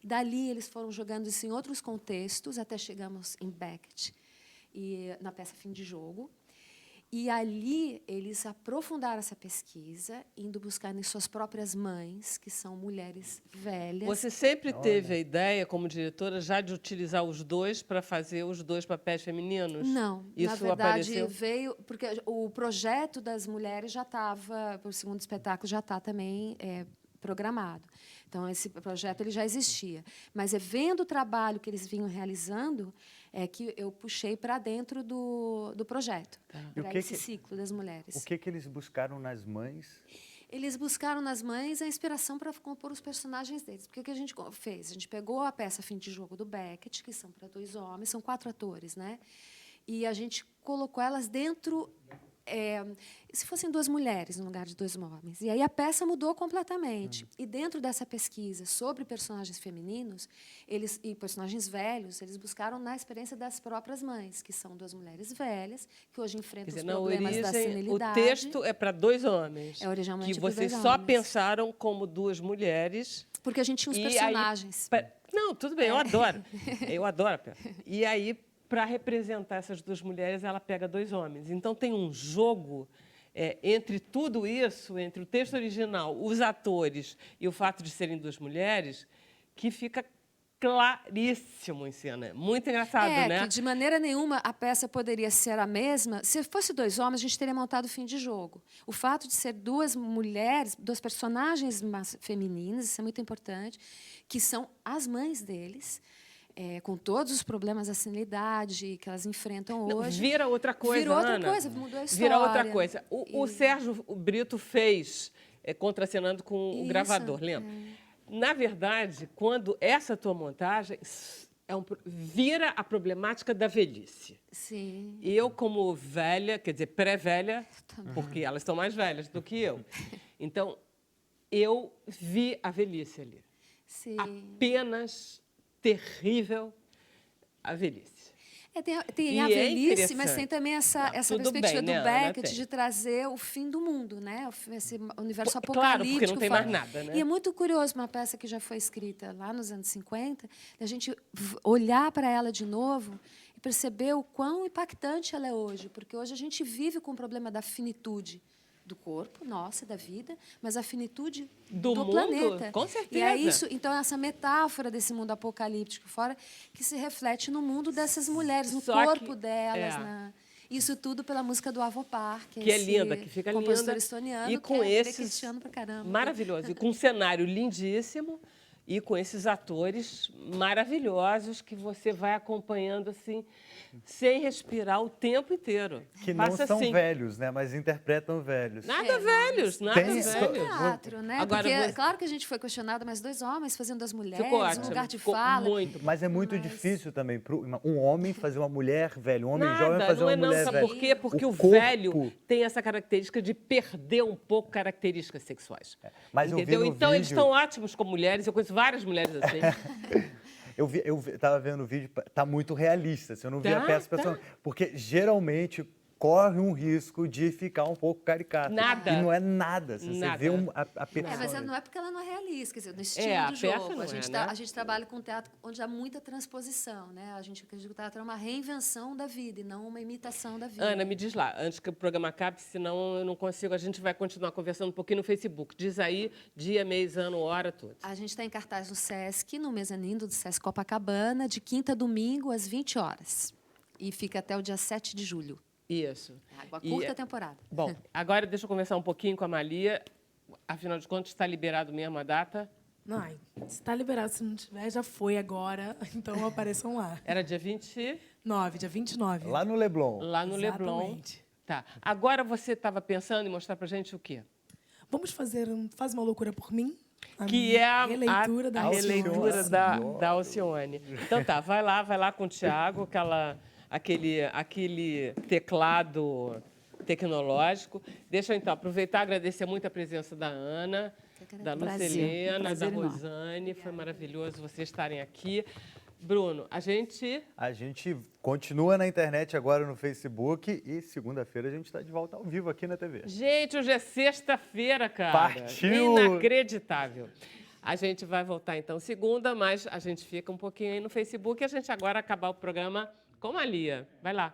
Dali, eles foram jogando isso em outros contextos, até chegamos em Beckett, na peça Fim de Jogo. E ali eles aprofundaram essa pesquisa, indo buscar em suas próprias mães, que são mulheres velhas. Você sempre teve a ideia, como diretora, já de utilizar os 2 para fazer os 2 papéis femininos? Não, isso na verdade apareceu? veio porque o projeto das mulheres já estava, o segundo espetáculo já está também programado. Então esse projeto ele já existia, mas vendo o trabalho que eles vinham realizando que eu puxei para dentro do projeto, para esse ciclo das mulheres. O que eles buscaram nas mães? Eles buscaram nas mães a inspiração para compor os personagens deles. Porque o que a gente fez? A gente pegou a peça Fim de Jogo do Beckett, que são para 2 homens, são 4 atores, né? E a gente colocou elas dentro... se fossem 2 mulheres no lugar de 2 homens. E aí a peça mudou completamente. E dentro dessa pesquisa sobre personagens femininos e personagens velhos, eles buscaram na experiência das próprias mães, que são 2 mulheres velhas, que hoje enfrentam os problemas da senilidade. O texto é para 2 homens. É originalmente que para vocês 2 só homens. pensaram como 2 mulheres. Porque a gente tinha os personagens. Não, tudo bem, eu adoro. Eu adoro a peça. E aí, para representar essas 2 mulheres, ela pega 2 homens. Então, tem um jogo entre tudo isso, entre o texto original, os atores e o fato de serem 2 mulheres, que fica claríssimo em cena. Muito engraçado, né? Que de maneira nenhuma a peça poderia ser a mesma. Se fosse 2 homens, a gente teria montado Fim de Jogo. O fato de ser 2 mulheres, 2 personagens femininas, isso é muito importante, que são as mães deles, com todos os problemas da senilidade que elas enfrentam hoje. Vira outra coisa, Virou outra Ana. coisa, mudou a história. Vira outra coisa. O Sérgio Brito fez contracenando com o gravador, lembra? Na verdade, quando essa tua montagem vira a problemática da velhice. Sim. Eu, como velha, quer dizer, pré-velha, porque elas estão mais velhas do que eu. Então, eu vi a velhice ali. Sim. Apenas terrível a velhice. Tem a velhice, mas tem também essa perspectiva bem, do né, Beckett de trazer o fim do mundo, né? Esse universo apocalíptico. Claro, porque não tem mais nada, né? E é muito curioso, uma peça que já foi escrita lá nos anos 50, a gente olhar para ela de novo e perceber o quão impactante ela é hoje, porque hoje a gente vive com o problema da finitude do corpo, nossa, da vida, mas a finitude do mundo, planeta. Com certeza. E é isso, então essa metáfora desse mundo apocalíptico fora que se reflete no mundo dessas mulheres, no corpo delas, isso tudo pela música do Arvo Pärt, que é linda, que fica compositor linda, estoniano, e com que é esses pra caramba. maravilhoso, e com um cenário lindíssimo, e com esses atores maravilhosos que você vai acompanhando assim, sem respirar o tempo inteiro. Que não Passa são assim. velhos, né? Mas interpretam velhos. Nada velhos, nada Tem- velhos. Teatro, né? Agora, Porque, você- claro que a gente foi questionada, mas 2 homens fazendo das mulheres, Ficou um ótimo. lugar de Ficou fala. muito. Mas é muito difícil também para um homem fazer uma mulher velha, um homem jovem Nada, fazer não uma é não. mulher Sabe velha. por quê? Porque o corpo- velho tem essa característica de perder um pouco características sexuais. Mas eu vi entendeu? no Então, eles vídeo- estão ótimos como mulheres. Eu conheço várias mulheres assim. Tava vendo o vídeo, tá muito realista. Se eu não vi a Tá, peça, tá. pessoal, porque geralmente corre um risco de ficar um pouco caricato. Nada. E não é nada. Se Nada. você vê a pessoa. Mas não é porque ela não é realista, quer dizer, no estilo a do peça jogo. não A é, gente, né? a gente trabalha com teatro onde há muita transposição, né? A gente acredita que o teatro é uma reinvenção da vida e não uma imitação da vida. Ana, me diz lá, antes que o programa acabe, senão eu não consigo, a gente vai continuar conversando um pouquinho no Facebook. Diz aí, dia, mês, ano, hora, tudo. A gente está em cartaz no Sesc, no mezanino do Sesc Copacabana, de quinta a domingo, às 20 horas. E fica até o dia 7 de julho. Isso. Uma E- curta temporada. Bom, agora deixa eu conversar um pouquinho com a Malia. Afinal de contas, está liberado mesmo a data? Ai, se tá liberado, se não tiver, já foi agora. Então apareçam lá. Era dia 20, Dia 29. Lá no Leblon. lá no Leblon. Exatamente. Tá. Agora você estava pensando em mostrar pra gente o quê? Vamos fazer Faz uma loucura por mim? Que é a releitura da releitura Alcione. da Alcione. Então tá, vai lá com o Thiago, aquele teclado tecnológico. Deixa eu então aproveitar e agradecer muito a presença da Ana, da Prazer. Lucelena, da Prazer enorme. Rosane. Foi maravilhoso vocês estarem aqui. Bruno, a gente A gente continua na internet agora no Facebook e segunda-feira a gente está de volta ao vivo aqui na TV. Gente, hoje é sexta-feira, cara. Partiu! Inacreditável. A gente vai voltar, então, segunda, mas a gente fica um pouquinho aí no Facebook e a gente agora acabar o programa com a Lia. Vai lá.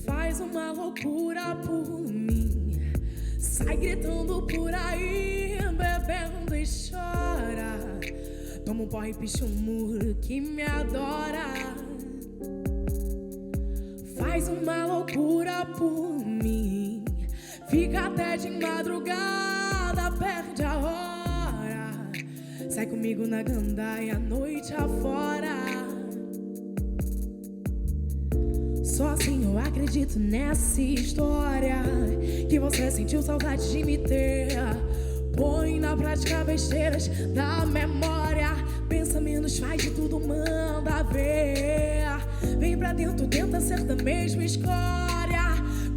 Faz uma loucura por mim. Sai gritando por aí, bebendo e chora. Toma um porre e picha um muro que me adora. Faz uma loucura por mim. Fica até de madrugada, perde a hora. Sai comigo na gandaia, noite afora. Só assim eu acredito nessa história, que você sentiu saudade de me ter. Põe na prática besteiras da memória. Pensa menos, faz de tudo, manda ver. Vem pra dentro, tenta ser da mesma escória.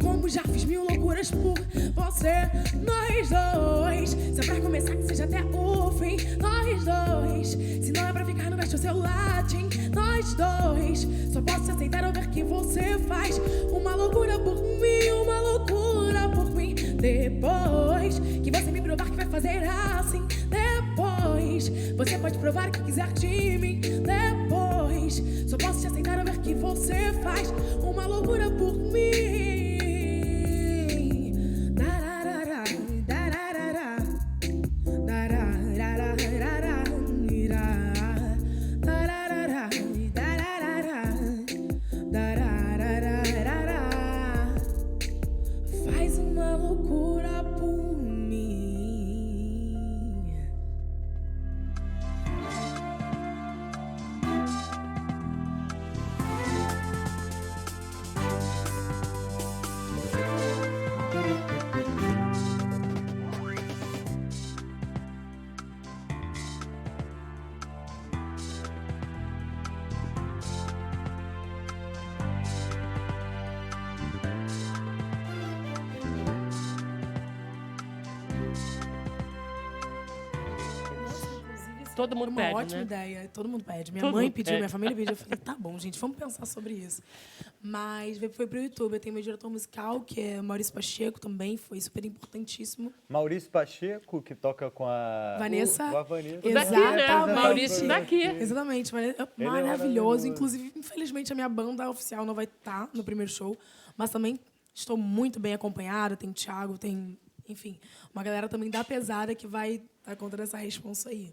Como já fiz 1000 loucuras por você. Nós dois, se é pra começar que seja até o fim. Nós dois, se não é pra ficar no baixo seu latim. Nós dois, só posso aceitar ao ver que você faz uma loucura por mim, uma loucura por mim. Depois que você me provar que vai fazer assim, depois você pode provar o que quiser de mim. Depois só posso te aceitar ao ver que você faz uma loucura por mim. Dararara, dararara, dararara, dararara, dararara, dararara. Faz uma loucura por mim. Todo mundo Uma pede, ótima né? ideia, todo mundo pede. Minha Todo mãe mundo pediu, pede. minha família pediu. Eu falei, tá bom, gente, vamos pensar sobre isso. Mas foi pro YouTube. Eu tenho meu diretor musical, que é Maurício Pacheco, também foi super importantíssimo. Maurício Pacheco, que toca com a Vanessa. Com a Vanessa. O daqui, né? Exatamente. Maurício daqui. Exatamente, é maravilhoso. maravilhoso. Inclusive, infelizmente, a minha banda oficial não vai estar no primeiro show, mas também estou muito bem acompanhada. Tem Thiago, tem, enfim, uma galera também da pesada que vai dar conta dessa responsa aí.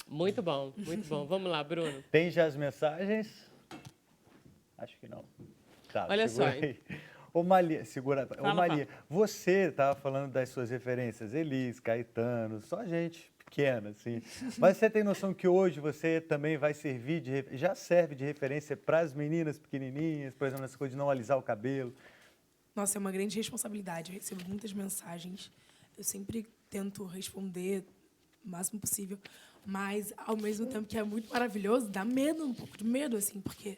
Muito bom, muito bom. Vamos lá, Bruno. Tem já as mensagens? Acho que não. Tá, Olha segura só, aí. Ô, Malia, segura. Fala, Ô, Malia, você estava falando das suas referências, Elis, Caetano, só gente pequena, assim. Mas você tem noção que hoje você também vai servir já serve de referência para as meninas pequenininhas, por exemplo, essa coisa de não alisar o cabelo? Nossa, é uma grande responsabilidade. Eu recebo muitas mensagens. Eu sempre tento responder o máximo possível. Mas, ao mesmo tempo que é muito maravilhoso, dá medo, um pouco de medo, assim, porque...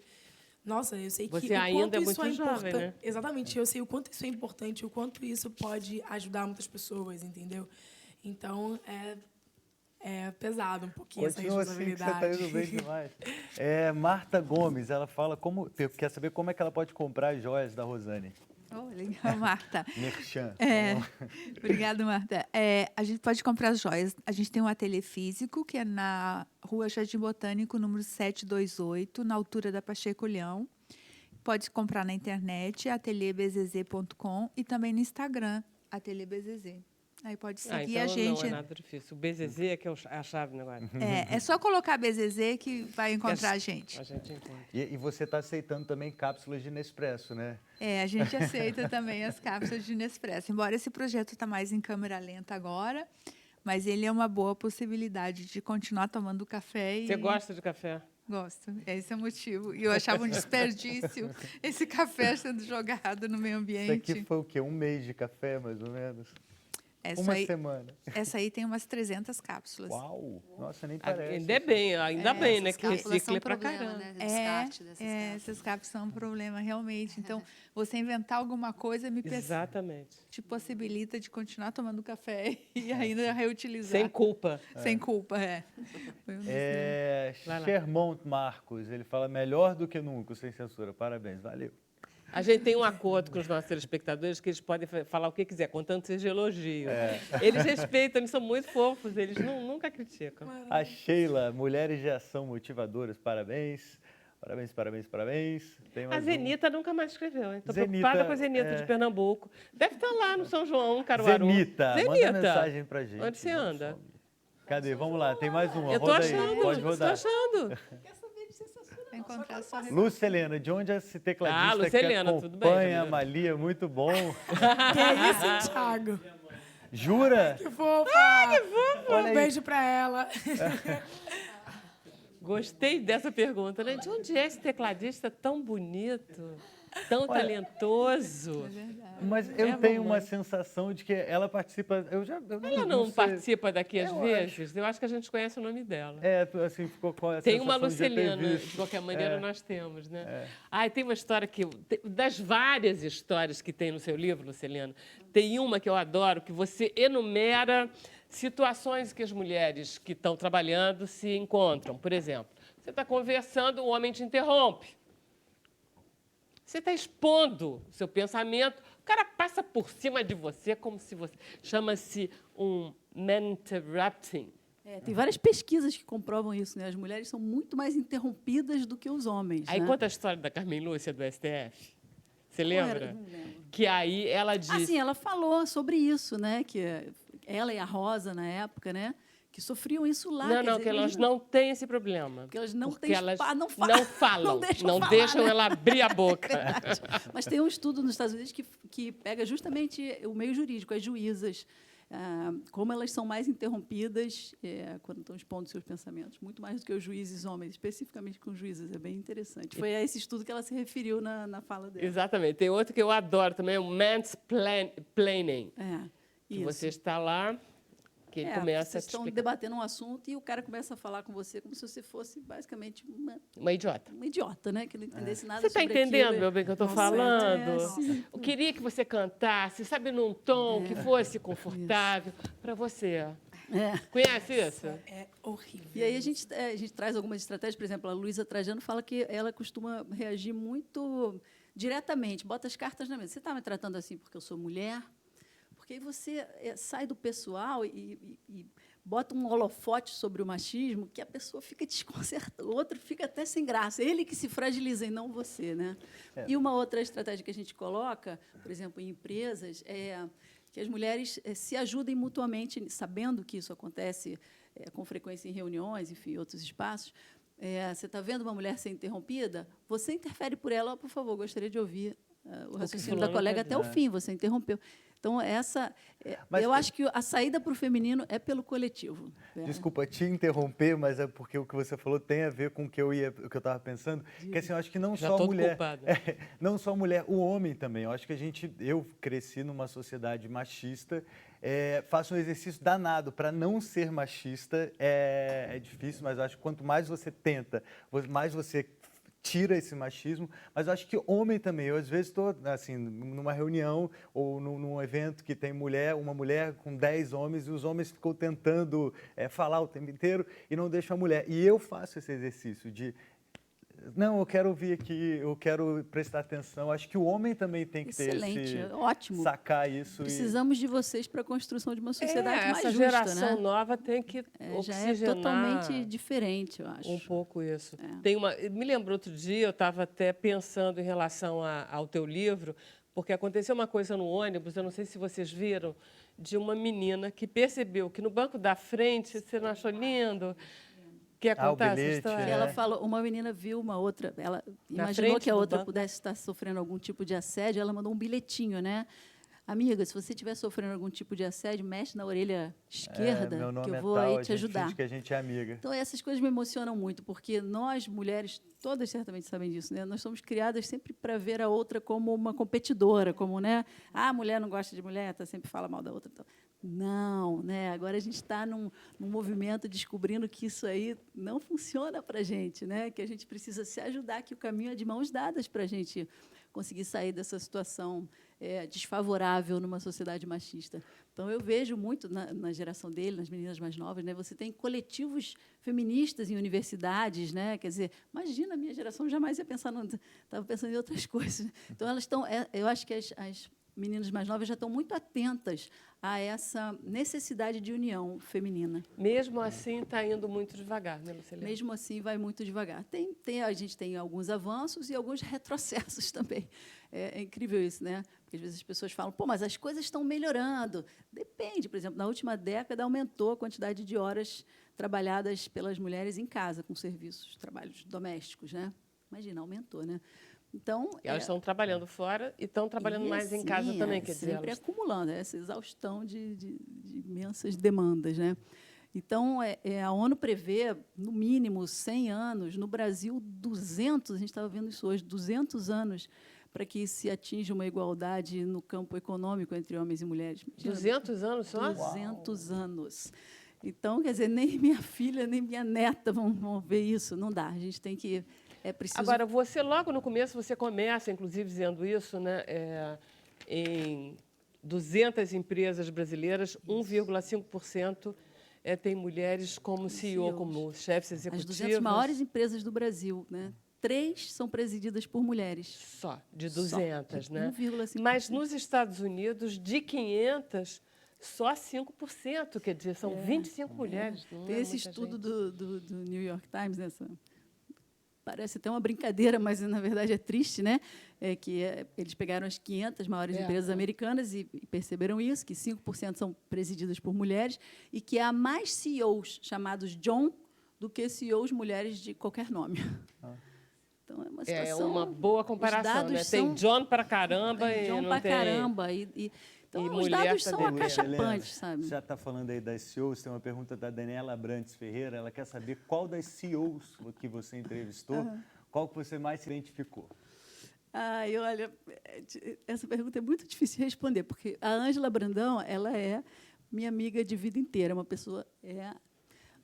Nossa, eu sei que Você o ainda quanto é isso muito jovem, importante. né? Exatamente, eu sei o quanto isso é importante, o quanto isso pode ajudar muitas pessoas, entendeu? Então, é pesado um pouquinho Continua essa assim que você responsabilidade. está indo bem demais. Marta Gomes, ela fala quer saber como é que ela pode comprar as joias da Rosane. Oh, legal, Marta. Merchan. Obrigada, Marta. A gente pode comprar as joias. A gente tem um ateliê físico, que é na Rua Jardim Botânico, número 728, na altura da Pacheco Leão. Pode comprar na internet, ateliêbzz.com, e também no Instagram, ateliêbzz. Aí pode seguir então a gente. não é nada difícil. O BZZ é que é a chave do negócio. É só colocar BZZ que vai encontrar a gente. A gente encontra. E você está aceitando também cápsulas de Nespresso, né? A gente aceita também as cápsulas de Nespresso. Embora esse projeto está mais em câmera lenta agora, mas ele é uma boa possibilidade de continuar tomando café. Você gosta de café? Gosto. Esse é o motivo. E eu achava um desperdício esse café sendo jogado no meio ambiente. Isso aqui foi o quê? Um mês de café, mais ou menos? Uma semana. Essa aí tem umas 300 cápsulas. Uau! Nossa, nem parece. Ainda bem, né? Que recicle pra problema, caramba. né? Descarte dessas cápsulas. Essas cápsulas são um problema, realmente. Então, você inventar alguma coisa Exatamente. te possibilita de continuar tomando café e ainda reutilizar. Sem culpa. Sem culpa, Shermont Marcos, ele fala melhor do que nunca, sem censura. Parabéns, valeu. A gente tem um acordo com os nossos telespectadores que eles podem falar o que quiser, contanto seja elogio. Eles respeitam, eles são muito fofos, eles nunca criticam. A Sheila, Mulheres de Ação Motivadoras, parabéns. Parabéns, parabéns, parabéns. Tem mais A Zenita nunca mais escreveu, hein? Estou Zenita, preocupada com a Zenita de Pernambuco. Deve estar lá no São João, Caruaru. Zenita, manda mensagem pra gente. Onde você anda? Cadê? Vamos lá, tem mais uma. Eu tô Roda achando, aí, pode rodar. estou achando. Encontrar sua Lucelena, de onde é esse tecladista Lucelena, que tudo bem, acompanha a Juliana? Malia? Muito bom. Que isso, Thiago? Jura? Que fofa! Olha Um aí. beijo pra ela. Gostei dessa pergunta, né? De onde é esse tecladista tão bonito, tão talentoso? Mas eu É, tenho uma mamãe. sensação de que ela participa... Ela não sei. participa daqui às Eu vezes? Eu acho que a gente conhece o nome dela. Assim, ficou com a Tem uma sensação de já ter Lucelena, visto. de qualquer maneira nós temos, né? Tem uma história que... Das várias histórias que tem no seu livro, Lucelena, tem uma que eu adoro, que você enumera situações que as mulheres que estão trabalhando se encontram. Por exemplo, você está conversando, o homem te interrompe. Você está expondo o seu pensamento, o cara passa por cima de você como se você... Chama-se um man-interrupting. Tem várias pesquisas que comprovam isso, né? As mulheres são muito mais interrompidas do que os homens. Aí né? conta a história da Carmen Lúcia, do STF. Você Qual era? lembra? Não lembro. Que aí ela disse... Sim, ela falou sobre isso, né? Que ela e a Rosa, na época, né? Que sofriam isso lá. Não, quer não, dizer, que elas não têm esse problema. Porque elas não Porque têm elas não não falam. falam, Não deixam falar, né? ela abrir a boca. Mas tem um estudo nos Estados Unidos que pega justamente o meio jurídico, as juízas, como elas são mais interrompidas quando estão expondo seus pensamentos, muito mais do que os juízes homens, especificamente com os juízes. É bem interessante. Foi a esse estudo que ela se referiu na fala dela. Exatamente. Tem outro que eu adoro também, o mansplaining. Que Isso. você está lá, que ele começa a vocês te estão explicar. debatendo um assunto e o cara começa a falar com você como se você fosse basicamente Uma idiota. uma idiota, né? Que não entendesse nada Você está sobre entendendo, aquilo. meu bem, que eu estou Nossa, falando? sim. Eu queria que você cantasse, sabe, num tom que fosse confortável para você. Conhece isso? É horrível. E aí a gente traz algumas estratégias, por exemplo, a Luísa Trajano fala que ela costuma reagir muito diretamente, bota as cartas na mesa. Você está me tratando assim porque eu sou mulher? Porque aí você sai do pessoal e bota um holofote sobre o machismo que a pessoa fica desconcertada, o outro fica até sem graça. Ele que se fragiliza e não você, né? E uma outra estratégia que a gente coloca, por exemplo, em empresas, que as mulheres se ajudem mutuamente, sabendo que isso acontece com frequência em reuniões, enfim, outros espaços. Você está vendo uma mulher ser interrompida, você interfere por ela, por favor, gostaria de ouvir o raciocínio da colega até o fim, você interrompeu. Então, eu acho que a saída para o feminino é pelo coletivo. Desculpa te interromper, mas é porque o que você falou tem a ver com o que eu estava pensando. Que assim, eu acho que não Já só a tô mulher, culpado. não só a mulher, o homem também. Eu acho que eu cresci numa sociedade machista. Faço um exercício danado para não ser machista. É difícil, mas eu acho que quanto mais você tenta, mais você tira esse machismo, mas eu acho que homem também. Eu, às vezes, estou assim, numa reunião ou num evento que tem uma mulher com 10 homens, e os homens ficam tentando falar o tempo inteiro e não deixam a mulher. E eu faço esse exercício de... Não, eu quero ouvir aqui, eu quero prestar atenção. Acho que o homem também tem que ter ótimo. sacar isso. Precisamos de vocês para a construção de uma sociedade mais essa justa, geração né? nova tem que Já oxigenar é totalmente diferente, eu acho. um pouco isso. Me lembro outro dia, eu estava até pensando em relação ao teu livro, porque aconteceu uma coisa no ônibus, eu não sei se vocês viram, de uma menina que percebeu que no banco da frente, você não achou lindo? Quer contar essa história? Ela falou, uma menina viu uma outra, ela Na imaginou frente que a do outra banco. pudesse estar sofrendo algum tipo de assédio, ela mandou um bilhetinho, né? Amiga, se você estiver sofrendo algum tipo de assédio, mexe na orelha esquerda, meu nome que eu é vou tal, aí te a gente ajudar. finge que a gente é amiga. Então, essas coisas me emocionam muito, porque nós, mulheres, todas certamente sabem disso, né? Nós somos criadas sempre para ver a outra como uma competidora, como, né? Ah, a mulher não gosta de mulher, tá, sempre fala mal da outra. Então, não, né? Agora a gente está num movimento descobrindo que isso aí não funciona para a gente, né? Que a gente precisa se ajudar, que o caminho é de mãos dadas para a gente conseguir sair dessa situação desfavorável numa sociedade machista. Então, eu vejo muito na geração dele, nas meninas mais novas, né? Você tem coletivos feministas em universidades, né? Quer dizer, imagina, a minha geração jamais ia pensar, estava pensando em outras coisas. Então, elas estão, eu acho que as meninas mais novas já estão muito atentas a essa necessidade de união feminina. Mesmo assim, está indo muito devagar, né, Lucilene? Mesmo assim, vai muito devagar. A gente tem alguns avanços e alguns retrocessos também. É incrível isso, né? Porque, às vezes, as pessoas falam, pô, mas as coisas estão melhorando. Depende. Por exemplo, na última década, aumentou a quantidade de horas trabalhadas pelas mulheres em casa, com serviços, trabalhos domésticos, né? Imagina, aumentou, né? Então, elas estão trabalhando fora e estão trabalhando mais em casa também, quer dizer, sempre acumulando essa exaustão de imensas demandas, né? Então, a ONU prevê, no mínimo, 100 anos, no Brasil, 200, a gente estava vendo isso hoje, 200 anos para que se atinja uma igualdade no campo econômico entre homens e mulheres. 200 anos só? 200 anos. Então, quer dizer, nem minha filha, nem minha neta vão ver isso, não dá. A gente tem que... preciso... Agora, você, logo no começo, você começa, inclusive, dizendo isso, né? Em 200 empresas brasileiras, 1,5% tem mulheres como CEO, como chefes executivos. As 200 maiores empresas do Brasil, né? 3 são presididas por mulheres. Só, de 200, só, né? 1,5%. Mas, nos Estados Unidos, de 500, só 5%, quer dizer, são 25 mulheres. Não tem é esse muita estudo gente. do New York Times, né? Parece até uma brincadeira, mas, na verdade, é triste, né? Eles pegaram as 500 maiores empresas americanas e perceberam isso, que 5% são presididas por mulheres e que há mais CEOs chamados John do que CEOs mulheres de qualquer nome. Então, é uma situação... É uma boa comparação, né? Tem John pra caramba tem John e não pra tem... caramba. Então, os dados são acachapantes, sabe? Você já está falando aí das CEOs, tem uma pergunta da Daniela Abrantes Ferreira, ela quer saber qual das CEOs que você entrevistou, qual que você mais se identificou? Olha, essa pergunta é muito difícil de responder, porque a Ângela Brandão, ela é minha amiga de vida inteira, uma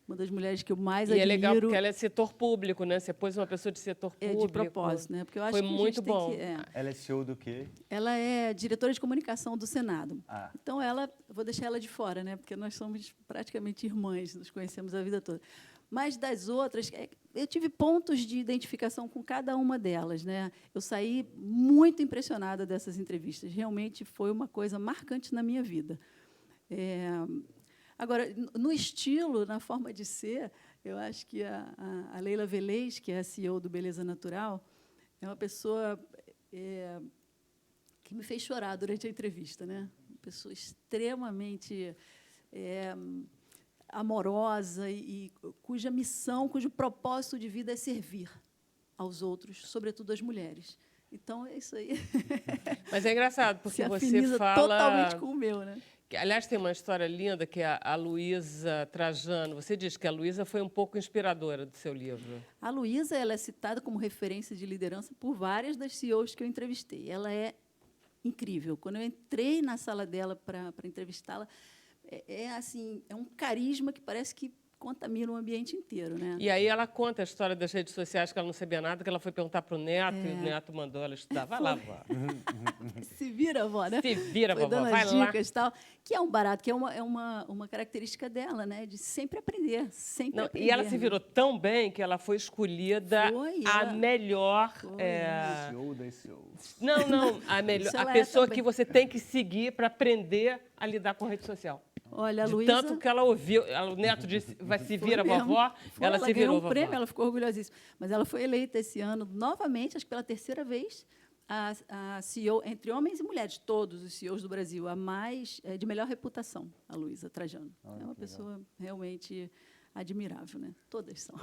uma das mulheres que eu mais admiro. E é legal porque ela é setor público, né? Você pôs uma pessoa de setor público. De propósito, né? Porque eu acho Foi que muito bom. Ela é CEO do quê? Ela é diretora de comunicação do Senado. Ah. Então, vou deixar ela de fora, né? Porque nós somos praticamente irmãs, nos conhecemos a vida toda. Mas das outras, eu tive pontos de identificação com cada uma delas, né? Eu saí muito impressionada dessas entrevistas. Realmente foi uma coisa marcante na minha vida. Agora, no estilo, na forma de ser, eu acho que a Leila Velez, que é a CEO do Beleza Natural, é uma pessoa que me fez chorar durante a entrevista, né? Uma pessoa extremamente amorosa e cuja missão, cujo propósito de vida é servir aos outros, sobretudo às mulheres. Então, é isso aí. Mas é engraçado, porque Se você afiniza fala... totalmente com o meu, né? Aliás, tem uma história linda que é a Luísa Trajano. Você diz que a Luísa foi um pouco inspiradora do seu livro. A Luísa, ela é citada como referência de liderança por várias das CEOs que eu entrevistei. Ela é incrível. Quando eu entrei na sala dela para entrevistá-la, assim, é um carisma que parece que contamina o ambiente inteiro, né? E aí ela conta a história das redes sociais, que ela não sabia nada, que ela foi perguntar para o neto, e o neto mandou ela estudar. Vai lá, vó. Se vira, vó, né? Se vira, Foi vovó, dando vai as lá. dicas e tal, que é um barato, que é uma característica dela, né? De sempre aprender, sempre Não, aprender. e ela se né? virou tão bem que ela foi escolhida Foi, a ela- melhor... CEO das CEOs. Não, a melhor, Isso a ela é pessoa também. que você tem que seguir para aprender a lidar com rede social. Olha, a De Luísa... tanto que ela ouviu, o neto disse, vai se vira, Foi mesmo. vovó, Foi, ela se ganhou virou, um prêmio, vovó. ela ficou orgulhosíssima. Mas ela foi eleita esse ano, novamente, acho que pela terceira vez, a CEO, entre homens e mulheres, todos os CEOs do Brasil, a mais de melhor reputação, a Luísa Trajano. É uma pessoa realmente admirável, né? Todas são.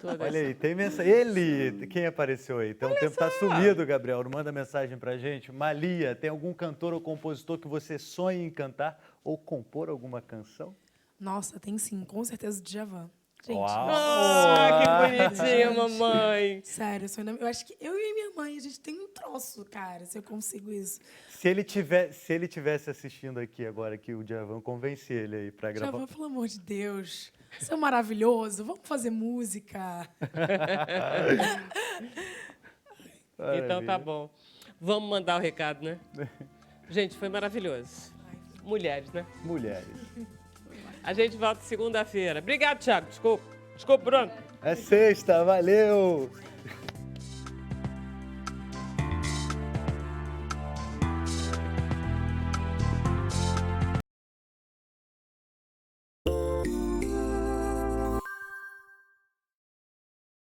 Todas. Olha aí, tem mensagem. Ele, quem apareceu aí? Tem um tempo tá sumido, Gabriel. Não manda mensagem pra gente. Malia, tem algum cantor ou compositor que você sonha em cantar ou compor alguma canção? Nossa, tem sim, com certeza o Djavan. Gente, Ah, que bonitinha, mamãe. sério, eu acho que eu e minha mãe, a gente tem um troço, cara, se eu consigo isso. Se ele tivesse assistindo aqui agora, que o Djavan convence ele aí pra gravar. Djavan, pelo amor de Deus, você é maravilhoso, vamos fazer música. Então tá bom. Vamos mandar o recado, né? Gente, foi maravilhoso. Mulheres, né? Mulheres. A gente volta segunda-feira. Obrigado, Thiago. Desculpa, Bruno. É sexta, valeu!